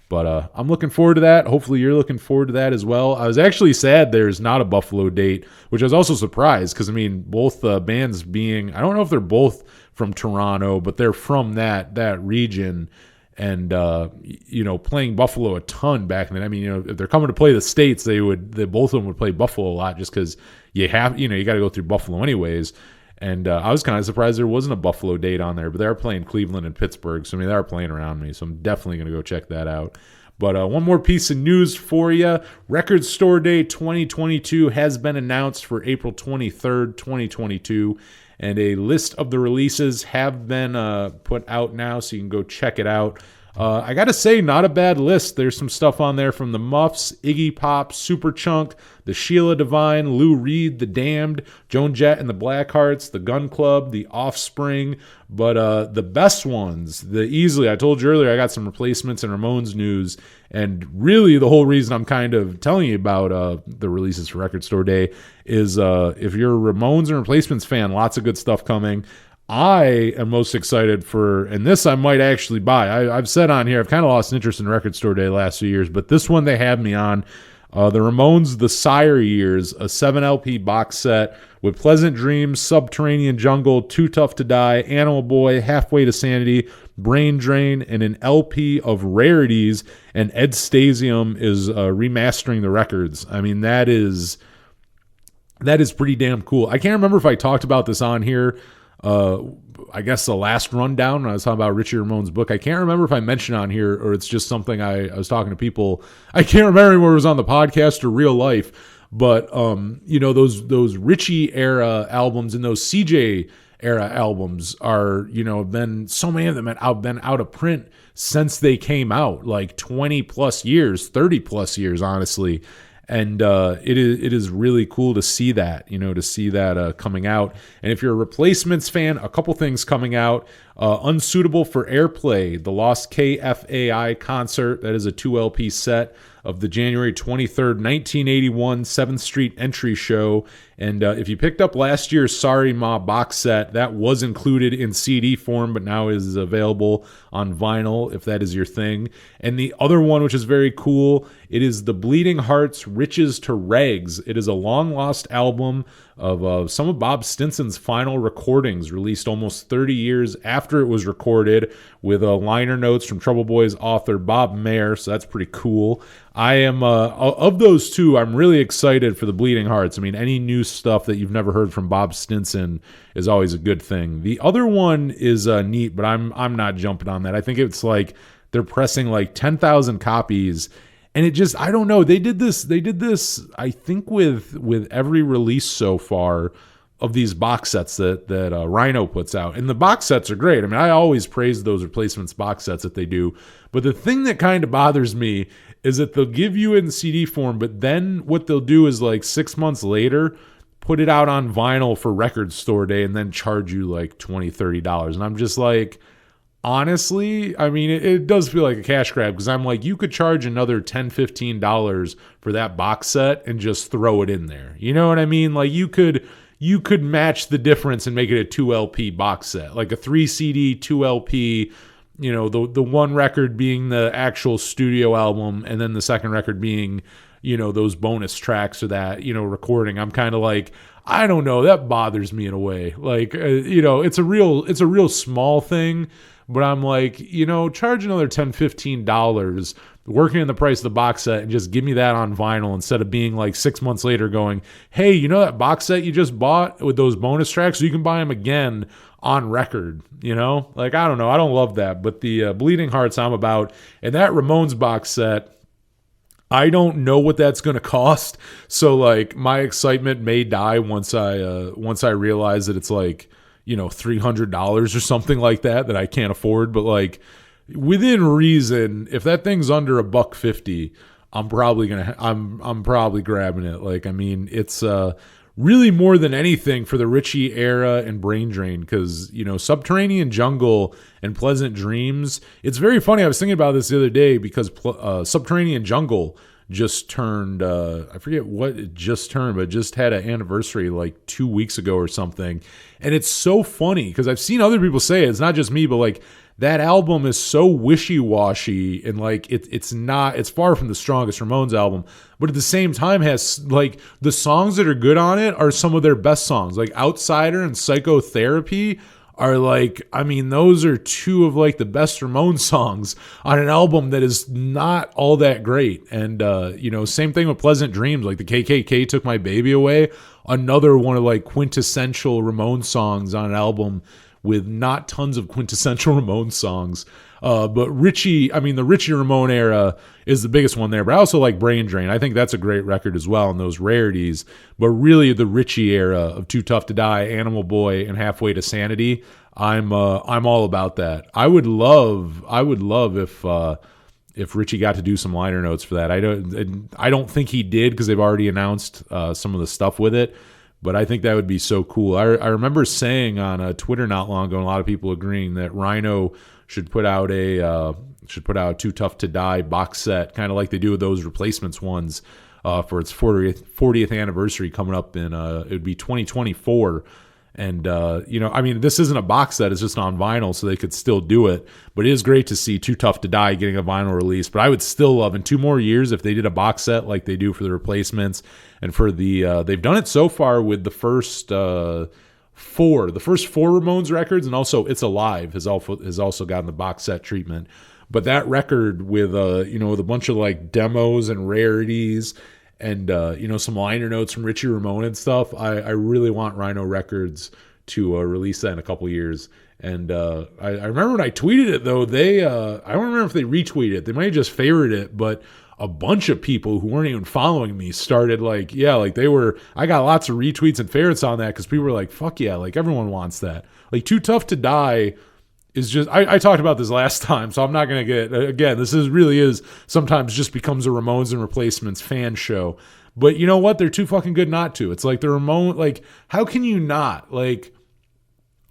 C: But I'm looking forward to that. Hopefully you're looking forward to that as well. I was actually sad there's not a Buffalo date, which I was also surprised because I mean, both bands being, I don't know if they're both from Toronto, but they're from that region. And playing Buffalo a ton back then. I mean, if they're coming to play the States, both of them would play Buffalo a lot, just because you got to go through Buffalo anyways. And I was kind of surprised there wasn't a Buffalo date on there, but they're playing Cleveland and Pittsburgh, so I mean they're playing around me, so I'm definitely going to go check that out. But one more piece of news for you: Record Store Day 2022 has been announced for April 23rd, 2022. And a list of the releases have been put out now, so you can go check it out. I got to say, not a bad list. There's some stuff on there from the Muffs, Iggy Pop, Superchunk, the Sheila Divine, Lou Reed, the Damned, Joan Jett and the Blackhearts, the Gun Club, the Offspring. But the best ones, I told you earlier, I got some replacements and Ramones news. And really the whole reason I'm kind of telling you about the releases for Record Store Day is if you're a Ramones and Replacements fan, lots of good stuff coming. I am most excited for, and this I might actually buy. I've said on here, I've kind of lost interest in Record Store Day the last few years, but this one they have me on. The Ramones, The Sire Years, a 7 LP box set with Pleasant Dreams, Subterranean Jungle, Too Tough to Die, Animal Boy, Halfway to Sanity, Brain Drain, and an LP of rarities. And Ed Stasium is remastering the records. I mean, that is pretty damn cool. I can't remember if I talked about this on here. I guess the last rundown when I was talking about Richie Ramone's book. I can't remember if I mentioned on here or it's just something I was talking to people. I can't remember anymore if it was on the podcast or real life. But those Richie era albums and those CJ era albums are, been so many of them have been out of print since they came out, like 20 plus years, 30 plus years, honestly. And it is really cool to see that, coming out. And if you're a Replacements fan, a couple things coming out. Unsuitable for Airplay, the Lost KFAI concert. That is a 2 LP set of the January 23rd, 1981 7th Street entry show. And if you picked up last year's Sorry Ma box set, that was included in CD form, but now is available on vinyl if that is your thing. And the other one, which is very cool, it is the Bleeding Hearts Riches to Rags. It is a long-lost album of some of Bob Stinson's final recordings, released almost 30 years after it was recorded, with liner notes from Trouble Boys author Bob Mayer, so that's pretty cool. I am, of those two, I'm really excited for the Bleeding Hearts. I mean, any new stuff that you've never heard from Bob Stinson is always a good thing. The other one is neat, but I'm not jumping on that. I think it's like they're pressing like 10,000 copies. And it just, I don't know. They did this, I think, with every release so far of these box sets that Rhino puts out. And the box sets are great. I mean, I always praise those Replacements box sets that they do. But the thing that kind of bothers me is that they'll give you in CD form, but then what they'll do is like 6 months later, put it out on vinyl for Record Store Day and then charge you like $20, $30. And I'm just like, honestly, I mean, it does feel like a cash grab, because I'm like, you could charge another $10, $15 for that box set and just throw it in there. You know what I mean? Like you could match the difference and make it a 2 LP box set, like a 3 CD, 2 LP, the one record being the actual studio album and then the second record being, those bonus tracks or that, recording. I'm kind of like, I don't know, that bothers me in a way. Like, it's a real small thing. But I'm like, charge another $10, $15, working in the price of the box set, and just give me that on vinyl instead of being like 6 months later going, hey, that box set you just bought with those bonus tracks, you can buy them again on record, Like, I don't know. I don't love that. But the Bleeding Hearts I'm about, and that Ramones box set, I don't know what that's going to cost. So, like, my excitement may die once I realize that it's like, $300 or something like that I can't afford. But like within reason, if that thing's under $150, I'm probably grabbing it. Like, I mean, it's really more than anything for the Richie era and Brain Drain, because Subterranean Jungle and Pleasant Dreams. It's very funny. I was thinking about this the other day because Subterranean Jungle just turned, I forget what it just turned, but it just had an anniversary like 2 weeks ago or something. And it's so funny because I've seen other people say it. It's not just me, but like that album is so wishy-washy, and like it's far from the strongest Ramones album, but at the same time has like the songs that are good on it are some of their best songs. Like Outsider and Psychotherapy are like, I mean, those are two of like the best Ramones songs on an album that is not all that great. And, same thing with Pleasant Dreams, like the KKK Took My Baby Away, another one of like quintessential Ramones songs on an album with not tons of quintessential Ramones songs. But Richie, I mean, the Richie Ramone era is the biggest one there, but I also like Brain Drain. I think that's a great record as well, and those rarities. But really, the Richie era of Too Tough to Die, Animal Boy, and Halfway to Sanity, I'm all about that. I would love if Richie got to do some liner notes for that. I don't think he did because they've already announced some of the stuff with it. But I think that would be so cool. I remember saying on Twitter not long ago, and a lot of people agreeing that Rhino should put out a Too Tough to Die box set, kind of like they do with those Replacements ones, for its 40th anniversary coming up in it would be 2024. And, I mean, this isn't a box set. It's just on vinyl, so they could still do it. But it is great to see Too Tough to Die getting a vinyl release. But I would still love, in 2 more years, if they did a box set like they do for the Replacements. And for the, they've done it so far with the first 4 Ramones records. And also It's Alive has also gotten the box set treatment. But that record with, with a bunch of like demos and rarities and some liner notes from Richie Ramone and stuff. I really want Rhino Records to release that in a couple years. And I remember when I tweeted it though, they I don't remember if they retweeted it. They might have just favored it, but a bunch of people who weren't even following me started I got lots of retweets and favorites on that because people were like, fuck yeah, like everyone wants that. Like Too Tough to Die is just, I talked about this last time, so I'm not going to get, again, really is sometimes just becomes a Ramones and Replacements fan show. But you know what? They're too fucking good not to. It's like the Ramone, like, how can you not? Like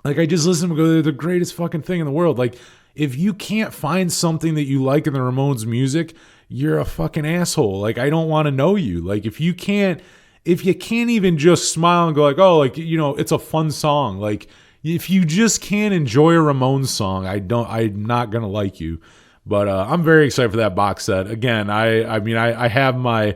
C: I just listen to them go, they're the greatest fucking thing in the world. Like, if you can't find something that you like in the Ramones music, you're a fucking asshole. Like, I don't want to know you. Like, if you can't even just smile and go like, oh, like, it's a fun song. Like, if you just can't enjoy a Ramones song, I'm not gonna like you. But I'm very excited for that box set. Again, I have my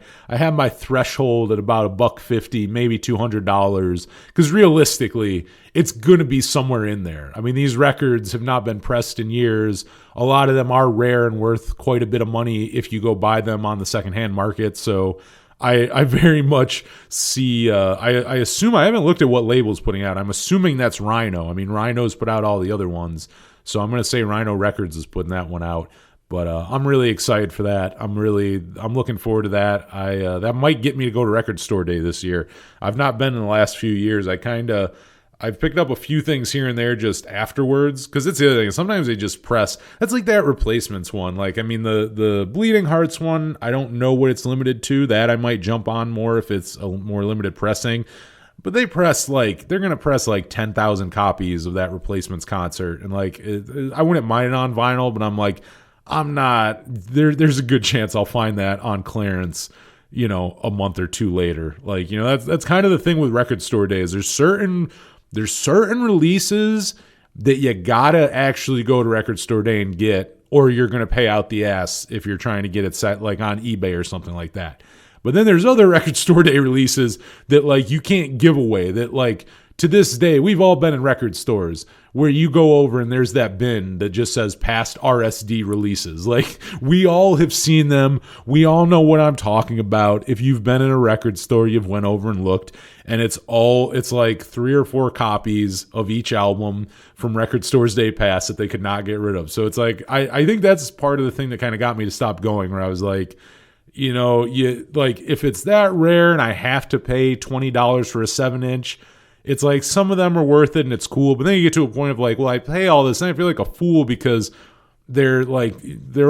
C: threshold at about $150, maybe $200, because realistically, it's gonna be somewhere in there. I mean, these records have not been pressed in years. A lot of them are rare and worth quite a bit of money if you go buy them on the secondhand market. So I very much see, I assume, I haven't looked at what label's putting out. I'm assuming that's Rhino. I mean, Rhino's put out all the other ones. So I'm going to say Rhino Records is putting that one out. But I'm really excited for that. I'm looking forward to that. That might get me to go to Record Store Day this year. I've not been in the last few years. I've picked up a few things here and there just afterwards, because it's the other thing. Sometimes they just press. That's like that Replacements one. Like, I mean, the Bleeding Hearts one, I don't know what it's limited to. That I might jump on more if it's a more limited pressing. But they're going to press like 10,000 copies of that Replacements concert. And like, I wouldn't mind it on vinyl, but I'm like, I'm not, there's a good chance I'll find that on clearance, a month or two later. Like, that's kind of the thing with Record Store Days. There's certain releases that you gotta actually go to Record Store Day and get, or you're gonna pay out the ass if you're trying to get it set like on eBay or something like that. But then there's other Record Store Day releases that like you can't give away, that like to this day, we've all been in record stores where you go over and there's that bin that just says past RSD releases. Like, we all have seen them. We all know what I'm talking about. If you've been in a record store, you've went over and looked, and it's like 3 or 4 copies of each album from Record Stores Day Past that they could not get rid of. So it's like, I think that's part of the thing that kind of got me to stop going, where I was like, if it's that rare and I have to pay $20 for a 7-inch, it's like some of them are worth it and it's cool, but then you get to a point of like, well, I pay all this and I feel like a fool because they're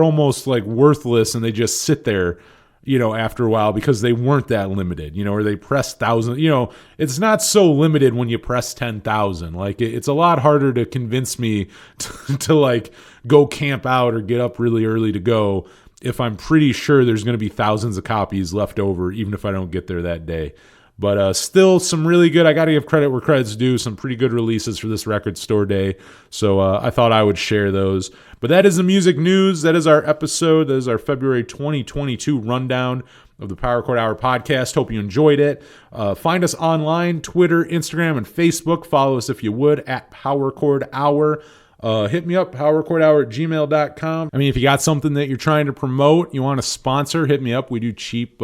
C: almost like worthless and they just sit there, after a while because they weren't that limited, or they press 1,000, it's not so limited when you press 10,000. Like, it's a lot harder to convince me to like go camp out or get up really early to go if I'm pretty sure there's going to be thousands of copies left over, even if I don't get there that day. But still some really good, I got to give credit where credit's due, some pretty good releases for this Record Store Day. So I thought I would share those. But that is the music news. That is our episode. That is our February 2022 rundown of the Power Chord Hour podcast. Hope you enjoyed it. Find us online, Twitter, Instagram, and Facebook. Follow us if you would at Power Chord Hour. Hit me up, powerchordour@gmail.com. I mean, if you got something that you're trying to promote, you want to sponsor, hit me up. We do cheap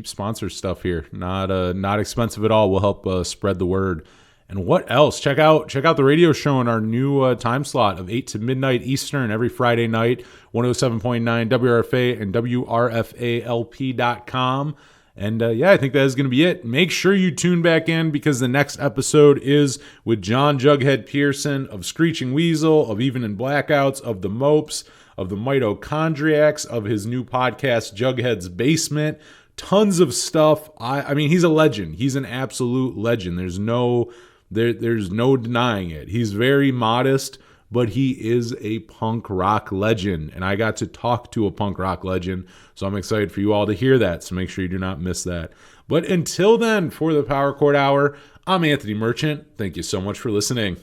C: sponsor stuff here. Not expensive at all. We'll help spread the word. And what else? Check out the radio show in our new time slot of 8 to midnight Eastern every Friday night, 107.9 WRFA and WRFALP.com. And I think that is going to be it. Make sure you tune back in, because the next episode is with John Jughead Pierson of Screeching Weasel, of Even in Blackouts, of the Mopes, of the Mitochondriacs, of his new podcast, Jughead's Basement. Tons of stuff. I mean, he's a legend. He's an absolute legend. There's no denying it. He's very modest, but he is a punk rock legend, and I got to talk to a punk rock legend, so I'm excited for you all to hear that, so make sure you do not miss that. But until then, for the Power Chord Hour, I'm Anthony Merchant. Thank you so much for listening.